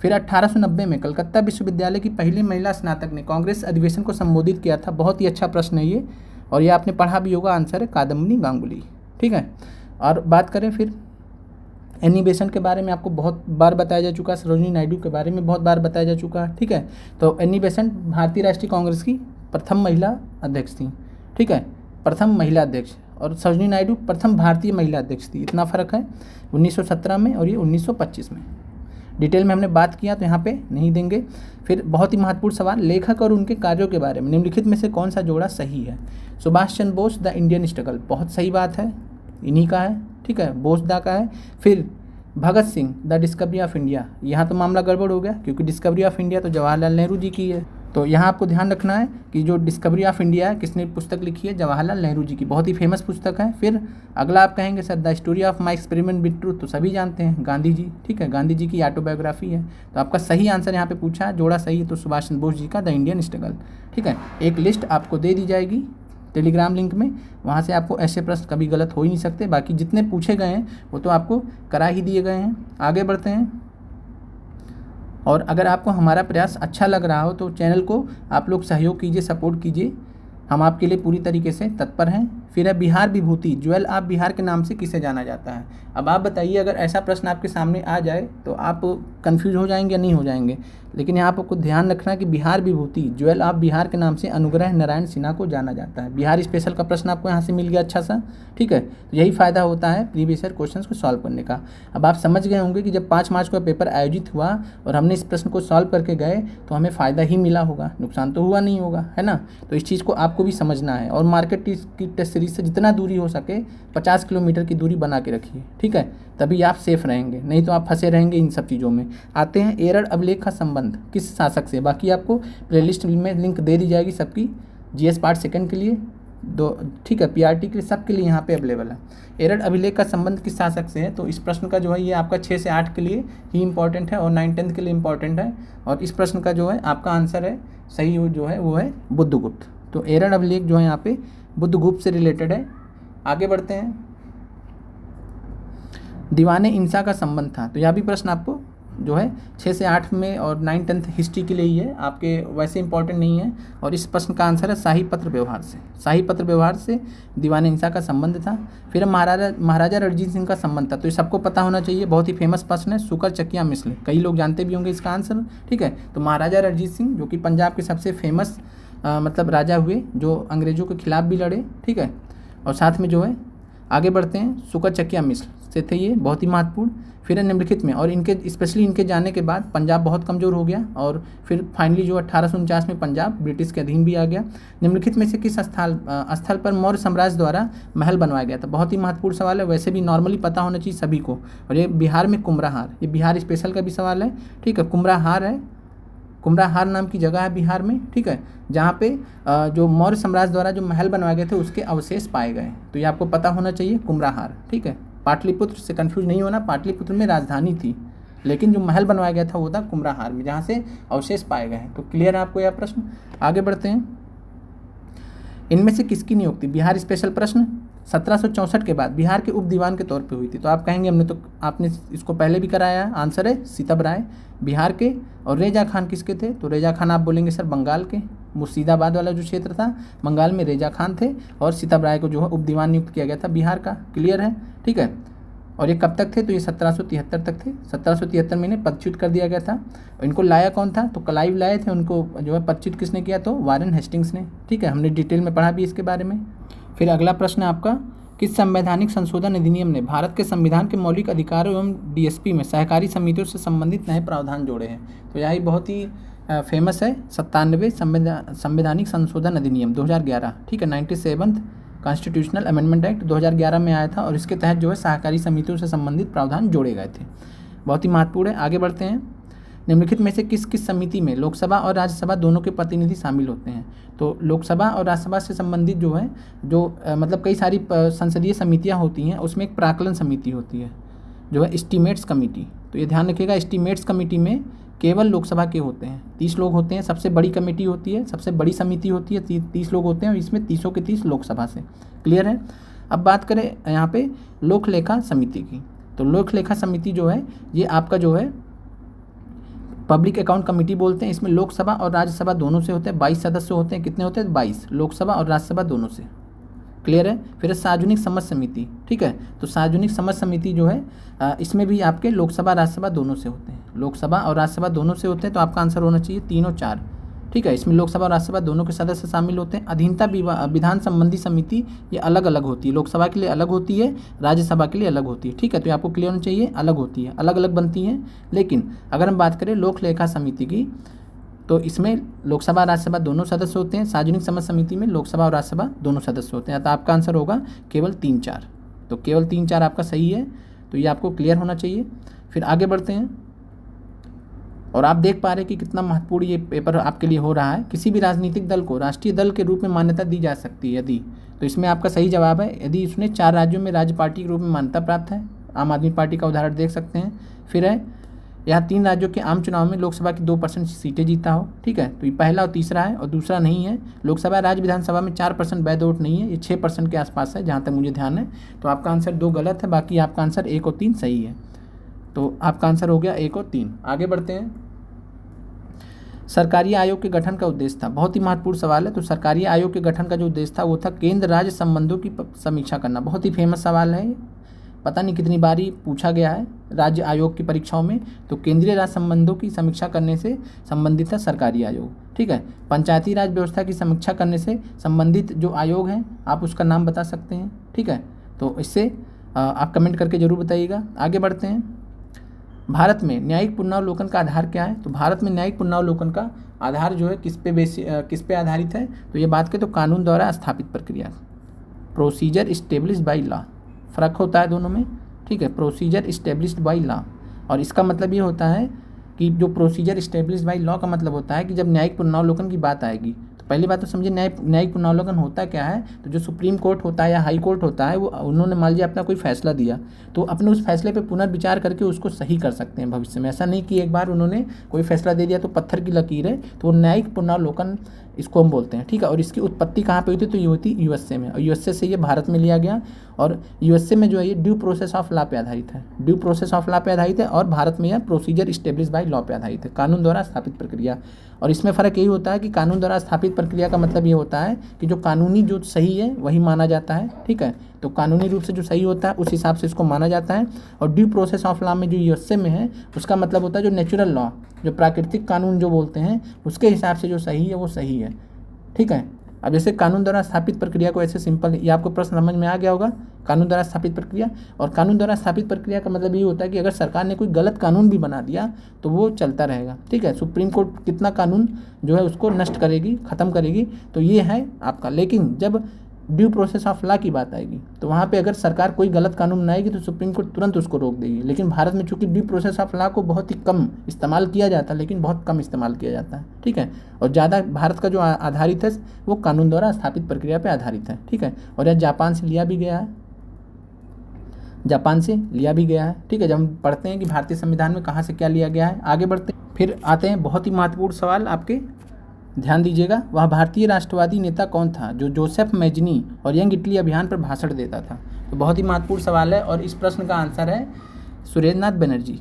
फिर 1890 में कलकत्ता विश्वविद्यालय की पहली महिला स्नातक ने कांग्रेस अधिवेशन को संबोधित किया था। बहुत ही अच्छा प्रश्न है ये, और ये आपने पढ़ा भी होगा। आंसर है कादम्बिनी गांगुली, ठीक है। और बात करें फिर एनी बेसेंट के बारे में, आपको बहुत बार बताया जा चुका है। सरोजिनी नायडू के बारे में बहुत बार बताया जा चुका है, ठीक है। तो एनी बेसेंट भारतीय राष्ट्रीय कांग्रेस की प्रथम महिला अध्यक्ष थी, ठीक है, प्रथम महिला अध्यक्ष। और सरोजिनी नायडू प्रथम भारतीय महिला अध्यक्ष थी। इतना फ़र्क है 1917 में और ये 1925 में। डिटेल में हमने बात किया तो यहाँ पे नहीं देंगे। फिर बहुत ही महत्वपूर्ण सवाल, लेखक और उनके कार्यों के बारे में निम्नलिखित में से कौन सा जोड़ा सही है? Subhash Chandra Bose the Indian struggle, बहुत सही बात है, इन्हीं का है, ठीक है, बोस दा का है। फिर Bhagat Singh the discovery of India, यहाँ तो मामला गड़बड़ हो गया क्योंकि डिस्कवरी ऑफ इंडिया तो जवाहरलाल नेहरू जी की है। तो यहाँ आपको ध्यान रखना है कि जो डिस्कवरी ऑफ इंडिया है किसने पुस्तक लिखी है? जवाहरलाल नेहरू जी की, बहुत ही फेमस पुस्तक है। फिर अगला आप कहेंगे sir the story of my experiment with truth, तो सभी जानते हैं गांधी जी, ठीक है, गांधी जी की ऑटोबायोग्राफी है। तो आपका सही आंसर यहाँ पे पूछा है, जोड़ा सही है तो सुभाष चंद्र बोस जी का द इंडियन स्ट्रगल, ठीक है। एक लिस्ट आपको दे दी जाएगी टेलीग्राम लिंक में, वहाँ से आपको ऐसे प्रश्न कभी गलत हो ही नहीं सकते। बाकी जितने पूछे गए हैं वो तो आपको करा ही दिए गए हैं। आगे बढ़ते हैं। और अगर आपको हमारा प्रयास अच्छा लग रहा हो तो चैनल को आप लोग सहयोग कीजिए, सपोर्ट कीजिए, हम आपके लिए पूरी तरीके से तत्पर हैं। फिर है बिहार विभूति, ज्वेल ऑफ बिहार के नाम से किसे जाना जाता है? अब आप बताइए, अगर ऐसा प्रश्न आपके सामने आ जाए तो आप कंफ्यूज हो जाएंगे या नहीं हो जाएंगे? लेकिन यहाँ आपको ध्यान रखना है कि बिहार विभूति, ज्वेल ऑफ बिहार के नाम से अनुग्रह नारायण सिन्हा को जाना जाता है। बिहार स्पेशल का प्रश्न आपको यहाँ से मिल गया अच्छा सा, ठीक है। तो यही फ़ायदा होता है प्रीवियस ईयर क्वेश्चंस को सॉल्व करने का। अब आप समझ गए होंगे कि जब 5 मार्च का पेपर आयोजित हुआ और हमने इस प्रश्न को सॉल्व करके गए तो हमें फ़ायदा ही मिला होगा, नुकसान तो हुआ नहीं होगा, है ना। तो इस चीज़ को आपको आपको भी समझना है। और मार्केट की टेस्ट सीरीज से जितना दूरी हो सके 50 किलोमीटर की दूरी बना के रखिए, ठीक है, तभी आप सेफ रहेंगे, नहीं तो आप फंसे रहेंगे इन सब चीज़ों में। आते हैं एरड़ अभिलेख का संबंध किस शासक से। बाकी आपको प्लेलिस्ट में लिंक दे दी जाएगी सबकी, जीएस पार्ट सेकंड के लिए दो, ठीक है, पीआरटी के लिए, सबके लिए यहाँ पे अवेलेबल है। एरड़ अभिलेख का संबंध किस शासक से है, तो इस प्रश्न का जो है ये आपका 6 से 8 के लिए ही इंपॉर्टेंट है और 9-10 के लिए इंपॉर्टेंट है। और इस प्रश्न का जो है आपका आंसर है सही जो है वो है बुद्धगुप्त। तो एरड़ अभिलेख जो है यहाँ पे बुद्धगुप्त से रिलेटेड है। आगे बढ़ते हैं, दीवाने इंसा का संबंध था, तो यह भी प्रश्न आपको जो है 6 से 8 में और 9-10 हिस्ट्री के लिए ही है, आपके वैसे इंपॉर्टेंट नहीं है। और इस प्रश्न का आंसर है शाही पत्र व्यवहार से। शाही पत्र व्यवहार से दीवाने इंसा का संबंध था। फिर महाराजा रणजीत सिंह का संबंध था, तो ये सबको पता होना चाहिए, बहुत ही फेमस प्रश्न है। शुकर चकिया मिसल, कई लोग जानते भी होंगे इसका आंसर, ठीक है। तो महाराजा रणजीत सिंह जो कि पंजाब के सबसे फेमस मतलब राजा हुए, जो अंग्रेजों के खिलाफ भी लड़े, ठीक है। और साथ में जो है आगे बढ़ते हैं, शुकर चकिया मिसल से थे ये, बहुत ही महत्वपूर्ण। फिर निम्नलिखित में, और इनके स्पेशली इनके जाने के बाद पंजाब बहुत कमज़ोर हो गया और फिर फाइनली जो 1849 में पंजाब ब्रिटिश के अधीन भी आ गया। निम्नलिखित में से किस स्थल पर मौर्य साम्राज्य द्वारा महल बनवाया गया था। बहुत ही महत्वपूर्ण सवाल है, वैसे भी नॉर्मली पता होना चाहिए सभी को। और ये बिहार में कुमराहार, ये बिहार स्पेशल का भी सवाल है, ठीक है। कुमराहार है, कुमराहार नाम की जगह है बिहार में, ठीक है, जहाँ पे जो मौर्य साम्राज्य द्वारा जो महल बनवाए गए थे उसके अवशेष पाए गए। तो ये आपको पता होना चाहिए, कुमराहार, ठीक है। पाटलिपुत्र से कंफ्यूज नहीं होना, पाटलिपुत्र में राजधानी थी, लेकिन जो महल बनवाया गया था वो था कुमराहार में, जहाँ से अवशेष पाए गए हैं। तो क्लियर है आपको यह प्रश्न। आगे बढ़ते हैं, इनमें से किसकी नियुक्ति, बिहार स्पेशल प्रश्न, 1764 के बाद बिहार के उप दीवान के तौर पे हुई थी। तो आप कहेंगे हमने तो आपने इसको पहले भी कराया है, आंसर है सितब राय बिहार के। और रेजा खान किसके थे, तो रेजा खान आप बोलेंगे सर बंगाल के, मुर्शिदाबाद वाला जो क्षेत्र था बंगाल में रेजा खान थे, और सितब राय को जो है उप दीवान नियुक्त किया गया था बिहार का। क्लियर है, ठीक है। और ये कब तक थे, तो ये 1773 तक थे। 1773 में इन्हें पदच्युत कर दिया गया था। इनको लाया कौन था, तो क्लाइव लाए थे, उनको जो है पदच्युत किसने किया, तो वारेन हेस्टिंग्स ने, ठीक है। हमने डिटेल में पढ़ा भी इसके बारे में। फिर अगला प्रश्न है आपका, किस संवैधानिक संशोधन अधिनियम ने भारत के संविधान के मौलिक अधिकारों एवं डीएसपी में सहकारी समितियों से संबंधित नए प्रावधान जोड़े हैं। तो यही बहुत ही फेमस है, 97 संवैधानिक संशोधन अधिनियम 2011, ठीक है। 97th कॉन्स्टिट्यूशनल अमेंडमेंट एक्ट 2011 में आया था, और इसके तहत जो है सहकारी समितियों से संबंधित प्रावधान जोड़े गए थे। बहुत ही महत्वपूर्ण है। आगे बढ़ते हैं, निम्नलिखित में से किस किस समिति में लोकसभा और राज्यसभा दोनों के प्रतिनिधि शामिल होते हैं। तो लोकसभा और राज्यसभा से संबंधित जो है मतलब कई सारी संसदीय समितियां होती हैं, उसमें एक प्राक्कलन समिति होती है जो है एस्टीमेट्स कमेटी। तो ये ध्यान रखिएगा, एस्टीमेट्स कमेटी में केवल लोकसभा के होते हैं, 30 लोग होते हैं। सबसे बड़ी कमेटी होती है, सबसे बड़ी समिति होती है, 30 लोग होते हैं, और इसमें 30 के 30 लोकसभा से। क्लियर है। अब बात करें यहाँ पे लोक लेखा समिति की, तो लोक लेखा समिति जो है ये आपका जो है पब्लिक अकाउंट कमेटी बोलते हैं। इसमें लोकसभा और राज्यसभा दोनों से होते हैं, 22 सदस्य होते हैं। कितने होते हैं, 22, लोकसभा और राज्यसभा दोनों से। क्लियर है। फिर सार्वजनिक समझ समिति, ठीक है। तो सार्वजनिक समझ समिति जो है इसमें भी आपके लोकसभा राज्यसभा दोनों से होते हैं, लोकसभा और राज्यसभा दोनों से होते हैं। तो आपका आंसर होना चाहिए 3 और 4, ठीक है। इसमें लोकसभा और राज्यसभा दोनों के सदस्य शामिल होते हैं। अधीनता विधान संबंधी समिति ये अलग अलग होती है, लोकसभा के लिए अलग होती है, राज्यसभा के लिए अलग होती है, ठीक है। तो आपको क्लियर होना चाहिए, अलग होती है, अलग अलग बनती हैं। लेकिन अगर हम बात करें लोक लेखा समिति की, तो इसमें लोकसभा राज्यसभा दोनों सदस्य होते हैं। सार्वजनिक समझ समिति में लोकसभा और राज्यसभा दोनों सदस्य होते हैं। तो आपका आंसर होगा केवल 3-4। तो केवल 3-4 आपका सही है, तो ये आपको क्लियर होना चाहिए। फिर आगे बढ़ते हैं, और आप देख पा रहे हैं कि कितना महत्वपूर्ण ये पेपर आपके लिए हो रहा है। किसी भी राजनीतिक दल को राष्ट्रीय दल के रूप में मान्यता दी जा सकती है यदि, तो इसमें आपका सही जवाब है यदि उसने 4 राज्यों में राज्य पार्टी के रूप में मान्यता प्राप्त है। आम आदमी पार्टी का उदाहरण देख सकते हैं। फिर है यहाँ 3 राज्यों के आम चुनाव में लोकसभा की 2% सीटें जीता हो, ठीक है। तो ये पहला और तीसरा है, और दूसरा नहीं है। लोकसभा राज्य विधानसभा में 4% वैध वोट नहीं है, ये 6% के आसपास है जहाँ तक मुझे ध्यान है। तो आपका आंसर 2 गलत है, बाकी आपका आंसर 1 और 3 सही है। तो आपका आंसर हो गया 1 और 3। आगे बढ़ते हैं, सरकारी आयोग के गठन का उद्देश्य था। बहुत ही महत्वपूर्ण सवाल है। तो सरकारी आयोग के गठन का जो उद्देश्य था वो था केंद्र राज्य संबंधों की समीक्षा करना। बहुत ही फेमस सवाल है, पता नहीं कितनी बारी पूछा गया है राज्य आयोग की परीक्षाओं में। तो केंद्रीय राज्य संबंधों की समीक्षा करने से संबंधित है सरकारी आयोग, ठीक है। पंचायती राज व्यवस्था की समीक्षा करने से संबंधित जो आयोग है आप उसका नाम बता सकते हैं, ठीक है। तो इससे आप कमेंट करके जरूर बताइएगा। आगे बढ़ते हैं, भारत में न्यायिक पुनरावलोकन का आधार क्या है? तो भारत में न्यायिक पुनरावलोकन का आधार जो है किस पे आधारित है? तो ये बात करें तो कानून द्वारा स्थापित प्रक्रिया, प्रोसीजर इस्टेब्लिश्ड बाई लॉ। फ़र्क होता है दोनों में, ठीक है। प्रोसीजर इस्टेब्लिश्ड बाई लॉ, और इसका मतलब ये होता है कि जो प्रोसीजर इस्टेब्लिश्ड बाई लॉ का मतलब होता है कि जब न्यायिक पुनरावलोकन की बात आएगी, तो पहली बात तो समझिए न्यायिक पुनरावलोकन होता क्या है। तो जो सुप्रीम कोर्ट होता है या हाई कोर्ट होता है, वो उन्होंने मान लिया अपना कोई फैसला दिया, तो अपने उस फैसले पे पुनर्विचार करके उसको सही कर सकते हैं भविष्य में। ऐसा नहीं कि एक बार उन्होंने कोई फैसला दे दिया तो पत्थर की लकीर है, तो वो न्यायिक पुनरावलोकन इसको हम बोलते हैं, ठीक है। और इसकी उत्पत्ति कहाँ पे हुई थी? तो ये हुई थी यूएसए में, और यूएसए से ये भारत में लिया गया, और यूएसए में जो है ये ड्यू प्रोसेस ऑफ लॉ पे आधारित है, ड्यू प्रोसेस ऑफ लॉ पे आधारित है, और भारत में यह प्रोसीजर इस्टेब्लिश बाई लॉ पे आधारित है, कानून द्वारा स्थापित प्रक्रिया। और इसमें फ़र्क यही होता है कि कानून द्वारा स्थापित प्रक्रिया का मतलब ये होता है कि जो कानूनी जो सही है वही माना जाता है, ठीक है। तो कानूनी रूप से जो सही होता है उस हिसाब से इसको माना जाता है। और ड्यू प्रोसेस ऑफ लॉ में जो यूएसए में है, उसका मतलब होता है जो नेचुरल लॉ, जो प्राकृतिक कानून जो बोलते हैं, उसके हिसाब से जो सही है वो सही है, ठीक है। अब जैसे कानून द्वारा स्थापित प्रक्रिया को ऐसे सिंपल, ये आपको प्रश्न समझ में आ गया होगा, कानून द्वारा स्थापित प्रक्रिया। और कानून द्वारा स्थापित प्रक्रिया का मतलब ये होता है कि अगर सरकार ने कोई गलत कानून भी बना दिया तो वो चलता रहेगा, ठीक है। सुप्रीम कोर्ट कितना कानून जो है उसको नष्ट करेगी, ख़त्म करेगी, तो ये है आपका। लेकिन जब ड्यू प्रोसेस ऑफ लॉ की बात आएगी तो वहाँ पे अगर सरकार कोई गलत कानून बनाएगी तो सुप्रीम कोर्ट तुरंत उसको रोक देगी। लेकिन भारत में चूंकि ड्यू प्रोसेस ऑफ लॉ को बहुत ही कम इस्तेमाल किया जाता है, लेकिन बहुत कम इस्तेमाल किया जाता है, ठीक है। और ज़्यादा भारत का जो आधारित है वो कानून द्वारा स्थापित प्रक्रिया पर आधारित है, ठीक है। और यह जापान से लिया भी गया है, जापान से लिया भी गया है, ठीक है। जब हम पढ़ते हैं कि भारतीय संविधान में कहाँ से क्या लिया गया है, आगे बढ़ते हैं। फिर आते हैं बहुत ही महत्वपूर्ण सवाल, आपके ध्यान दीजिएगा। वह भारतीय राष्ट्रवादी नेता कौन था जो जोसेफ मैजनी और यंग इटली अभियान पर भाषण देता था? तो बहुत ही महत्वपूर्ण सवाल है, और इस प्रश्न का आंसर है सुरेंद्रनाथ बनर्जी।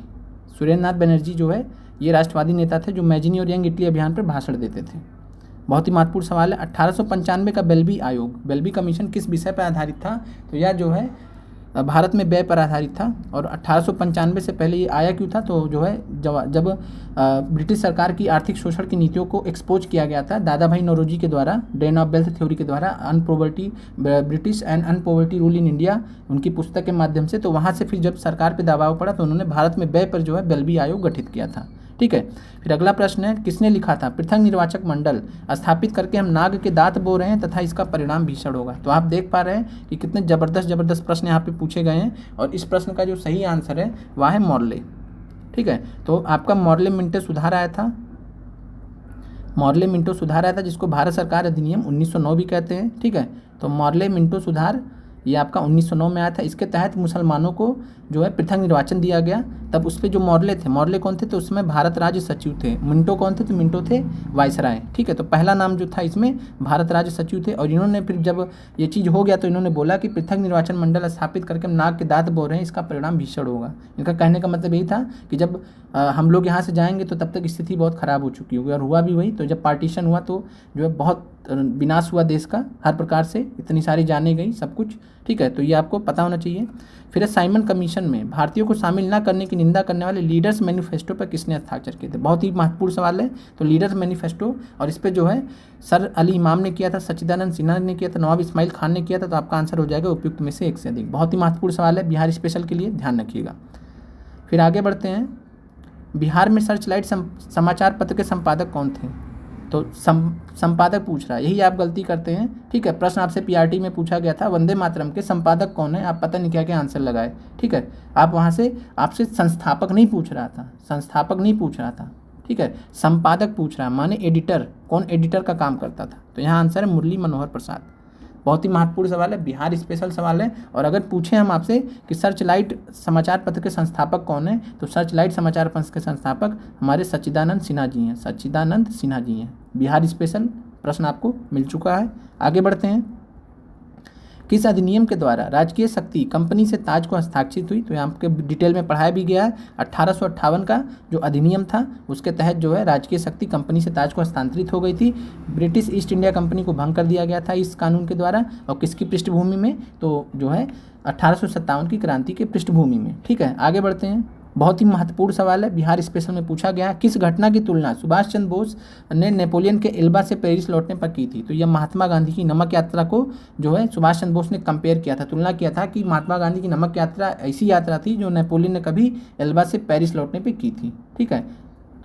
सुरेंद्रनाथ बनर्जी जो है ये राष्ट्रवादी नेता थे जो मैजनी और यंग इटली अभियान पर भाषण देते थे। बहुत ही महत्वपूर्ण सवाल है। 1895 का बेल्बी आयोग, बेल्बी कमीशन किस विषय पर आधारित था? तो यह जो है भारत में व्यय पर आधारित था। और 1895 से पहले ये आया क्यों था? तो जो है जब ब्रिटिश सरकार की आर्थिक शोषण की नीतियों को एक्सपोज किया गया था दादा भाई नौरोजी के द्वारा, ड्रेन ऑफ वेल्थ थ्योरी के द्वारा, and poverty British and and poverty rule in India, उनकी पुस्तक के माध्यम से। तो वहाँ से फिर जब सरकार पर दबाव पड़ा तो उन्होंने भारत में व्यय पर जो है बेल्बी आयोग गठित किया था, ठीक है। फिर अगला प्रश्न है, किसने लिखा था? पृथक निर्वाचक मंडल स्थापित करके हम नाग के दांत बो रहे हैं तथा इसका परिणाम भीषण होगा। तो आप देख पा रहे हैं कि कितने जबरदस्त प्रश्न यहाँ पे पूछे गए हैं, और इस प्रश्न का जो सही आंसर है वह है मॉर्ले, ठीक है। तो आपका मॉर्ले मिंटो सुधार आया था, मॉर्ले मिंटो सुधार आया था, जिसको भारत सरकार अधिनियम 1909 भी कहते हैं, ठीक है। तो मॉर्ले मिंटो सुधार ये आपका 1909 में आया था। इसके तहत मुसलमानों को जो है पृथक निर्वाचन दिया गया। तब उस पर जो मॉर्ले थे, मॉर्ले कौन थे? तो उसमें भारत राज्य सचिव थे। मिंटो कौन थे? तो मिंटो थे वायसराय, ठीक है। तो पहला नाम जो था इसमें भारत राज्य सचिव थे। और इन्होंने फिर जब ये चीज़ हो गया तो इन्होंने बोला कि पृथक निर्वाचन मंडल स्थापित करके हम नाग के दांत बो रहे हैं, इसका परिणाम भीषण होगा। इनका कहने का मतलब यही था कि जब हम लोग यहाँ से जाएंगे तो तब तक स्थिति बहुत ख़राब हो चुकी होगी, और हुआ भी वही। तो जब पार्टीशन हुआ तो जो है बहुत विनाश हुआ देश का, हर प्रकार से इतनी सारी जाने गई सब कुछ, ठीक है। तो ये आपको पता होना चाहिए। फिर साइमन कमीशन में भारतीयों को शामिल न करने की निंदा करने वाले लीडर्स मैनिफेस्टो पर किसने हस्ताक्षर किए थे? बहुत ही महत्वपूर्ण सवाल है। तो लीडर्स मैनिफेस्टो, और इस पर जो है सर अली इमाम ने किया था, सच्चिदानंद सिन्हा ने किया था, नवाब इस्माइल खान ने किया था। तो आपका आंसर हो जाएगा उपयुक्त में से एक से अधिक। बहुत ही महत्वपूर्ण सवाल है, बिहार स्पेशल के लिए ध्यान रखिएगा। फिर आगे बढ़ते हैं। बिहार में सर्चलाइट समाचार पत्र के संपादक कौन थे? तो संपादक पूछ रहा है, यही आप गलती करते हैं, ठीक है। प्रश्न आपसे पीआरटी में पूछा गया था, वंदे मातरम के संपादक कौन है? आप पता नहीं क्या क्या आंसर लगाए, ठीक है। आप वहाँ से आपसे संस्थापक नहीं पूछ रहा था, संस्थापक नहीं पूछ रहा था, ठीक है। संपादक पूछ रहा है, माने एडिटर, कौन एडिटर का काम करता था? तो यहाँ आंसर है मुरली मनोहर प्रसाद। बहुत ही महत्वपूर्ण सवाल है, बिहार स्पेशल सवाल है। और अगर पूछें हम आपसे कि सर्चलाइट समाचार पत्र के संस्थापक कौन है, तो सर्चलाइट समाचार पत्र के संस्थापक हमारे सच्चिदानंद सिन्हा जी हैं, सच्चिदानंद सिन्हा जी हैं। बिहार स्पेशल प्रश्न आपको मिल चुका है। आगे बढ़ते हैं। किस अधिनियम के द्वारा राजकीय शक्ति कंपनी से ताज को हस्ताक्षरित हुई? तो यहाँ आपके डिटेल में पढ़ाया भी गया है। 1858 का जो अधिनियम था उसके तहत जो है राजकीय शक्ति कंपनी से ताज को हस्तांतरित हो गई थी। ब्रिटिश ईस्ट इंडिया कंपनी को भंग कर दिया गया था इस कानून के द्वारा। और किसकी पृष्ठभूमि में? तो जो है 1857 की क्रांति के पृष्ठभूमि में, ठीक है। आगे बढ़ते हैं। बहुत ही महत्वपूर्ण सवाल है, बिहार स्पेशल में पूछा गया। किस घटना की तुलना सुभाष चंद्र बोस ने नेपोलियन के एल्बा से पेरिस लौटने पर की थी? तो यह महात्मा गांधी की नमक यात्रा को जो है सुभाष चंद्र बोस ने कंपेयर किया था, तुलना किया था कि महात्मा गांधी की नमक यात्रा ऐसी यात्रा थी जो नेपोलियन ने कभी एल्बा से पेरिस लौटने पर की थी। ठीक है,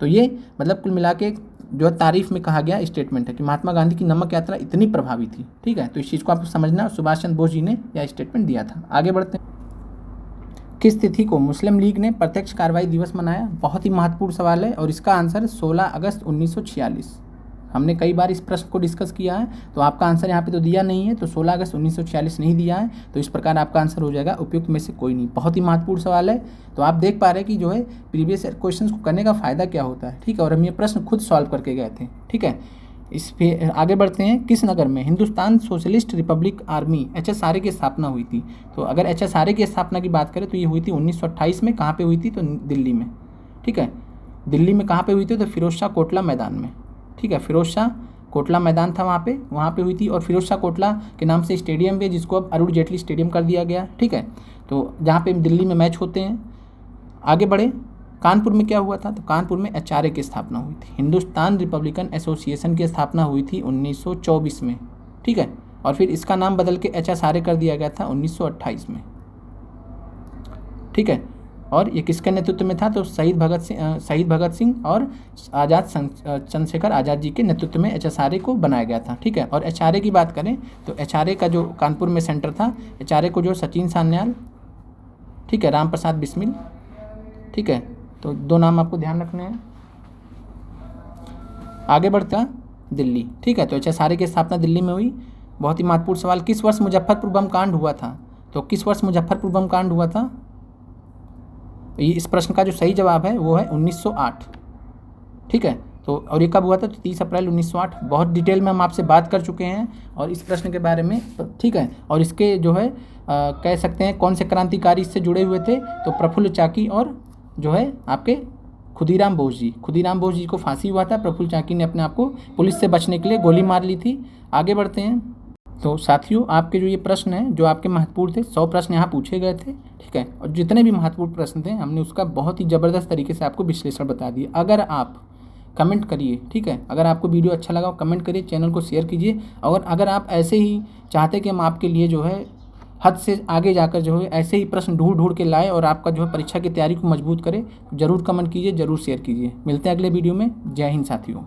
तो ये मतलब कुल मिला के जो तारीफ में कहा गया स्टेटमेंट है कि महात्मा गांधी की नमक यात्रा इतनी प्रभावी थी। ठीक है, तो इस चीज़ को आपको समझना, सुभाष चंद्र बोस जी ने यह स्टेटमेंट दिया था। आगे बढ़ते हैं। किस तिथि को मुस्लिम लीग ने प्रत्यक्ष कार्रवाई दिवस मनाया? बहुत ही महत्वपूर्ण सवाल है और इसका आंसर 16 अगस्त 1946। हमने कई बार इस प्रश्न को डिस्कस किया है, तो आपका आंसर यहाँ पे तो दिया नहीं है, तो 16 अगस्त 1946 नहीं दिया है, तो इस प्रकार आपका आंसर हो जाएगा उपयुक्त में से कोई नहीं। बहुत ही महत्वपूर्ण सवाल है, तो आप देख पा रहे हैं कि जो है प्रीवियस क्वेश्चन को करने का फ़ायदा क्या होता है। ठीक है, और हम ये प्रश्न खुद सॉल्व करके गए थे। ठीक है, इस पे आगे बढ़ते हैं। किस नगर में Hindustan socialist Republic army HSRA की स्थापना हुई थी? तो अगर HSRA की स्थापना की बात करें तो ये हुई थी 1928 में। कहाँ पे हुई थी? तो दिल्ली में। ठीक है, दिल्ली में कहाँ पे हुई थी? तो फिरोज शाह कोटला मैदान में। ठीक है, फिरोज शाह कोटला मैदान था वहाँ पे हुई थी, और फिरोज शाह कोटला के नाम से स्टेडियम भी है जिसको अब अरुण जेटली स्टेडियम कर दिया गया। ठीक है, तो जहाँ पे दिल्ली में मैच होते हैं। आगे बढ़े, कानपुर में क्या हुआ था? तो कानपुर में HRA की स्थापना हुई थी। हिंदुस्तान रिपब्लिकन एसोसिएशन की स्थापना हुई थी 1924 में। ठीक है, और फिर इसका नाम बदल के HSRA कर दिया गया था 1928 में। ठीक है, और ये किसके नेतृत्व में था? तो शहीद भगत सिंह और चंद्रशेखर आज़ाद जी के नेतृत्व में HSRA को बनाया गया था। ठीक है, और HRA की बात करें तो HRA का जो कानपुर में सेंटर था, HRA को जो सचिन सान्याल, ठीक है, राम प्रसाद बिस्मिल, ठीक है, तो दो नाम आपको ध्यान रखने हैं। आगे बढ़ता दिल्ली। ठीक है, तो HSRA की स्थापना दिल्ली में हुई। बहुत ही महत्वपूर्ण सवाल, किस वर्ष मुजफ्फरपुर बम कांड हुआ था? तो किस वर्ष मुजफ्फरपुर बम कांड हुआ था? ये इस प्रश्न का जो सही जवाब है वो है 1908। ठीक है, तो और ये कब हुआ था? तो 30 अप्रैल 1908। बहुत डिटेल में हम आपसे बात कर चुके हैं और इस प्रश्न के बारे में। ठीक है, और इसके जो है कह सकते हैं कौन से क्रांतिकारी इससे जुड़े हुए थे? तो प्रफुल्ल चाकी और जो है आपके खुदीराम बोस जी को फांसी हुआ था। प्रफुल्ल चाकी ने अपने आप को पुलिस से बचने के लिए गोली मार ली थी। आगे बढ़ते हैं। तो साथियों, आपके जो ये प्रश्न हैं जो आपके महत्वपूर्ण थे, 100 प्रश्न यहाँ पूछे गए थे। ठीक है, और जितने भी महत्वपूर्ण प्रश्न थे हमने उसका बहुत ही ज़बरदस्त तरीके से आपको विश्लेषण बता दिया। अगर आप कमेंट करिए, ठीक है, अगर आपको वीडियो अच्छा लगा कमेंट करिए, चैनल को शेयर कीजिए, और अगर आप ऐसे ही चाहते कि हम आपके लिए जो है हद से आगे जाकर जो है ऐसे ही प्रश्न ढूंढ के लाए और आपका जो है परीक्षा की तैयारी को मजबूत करें, जरूर कमेंट कीजिए, जरूर शेयर कीजिए। मिलते हैं अगले वीडियो में। जय हिंद साथियों।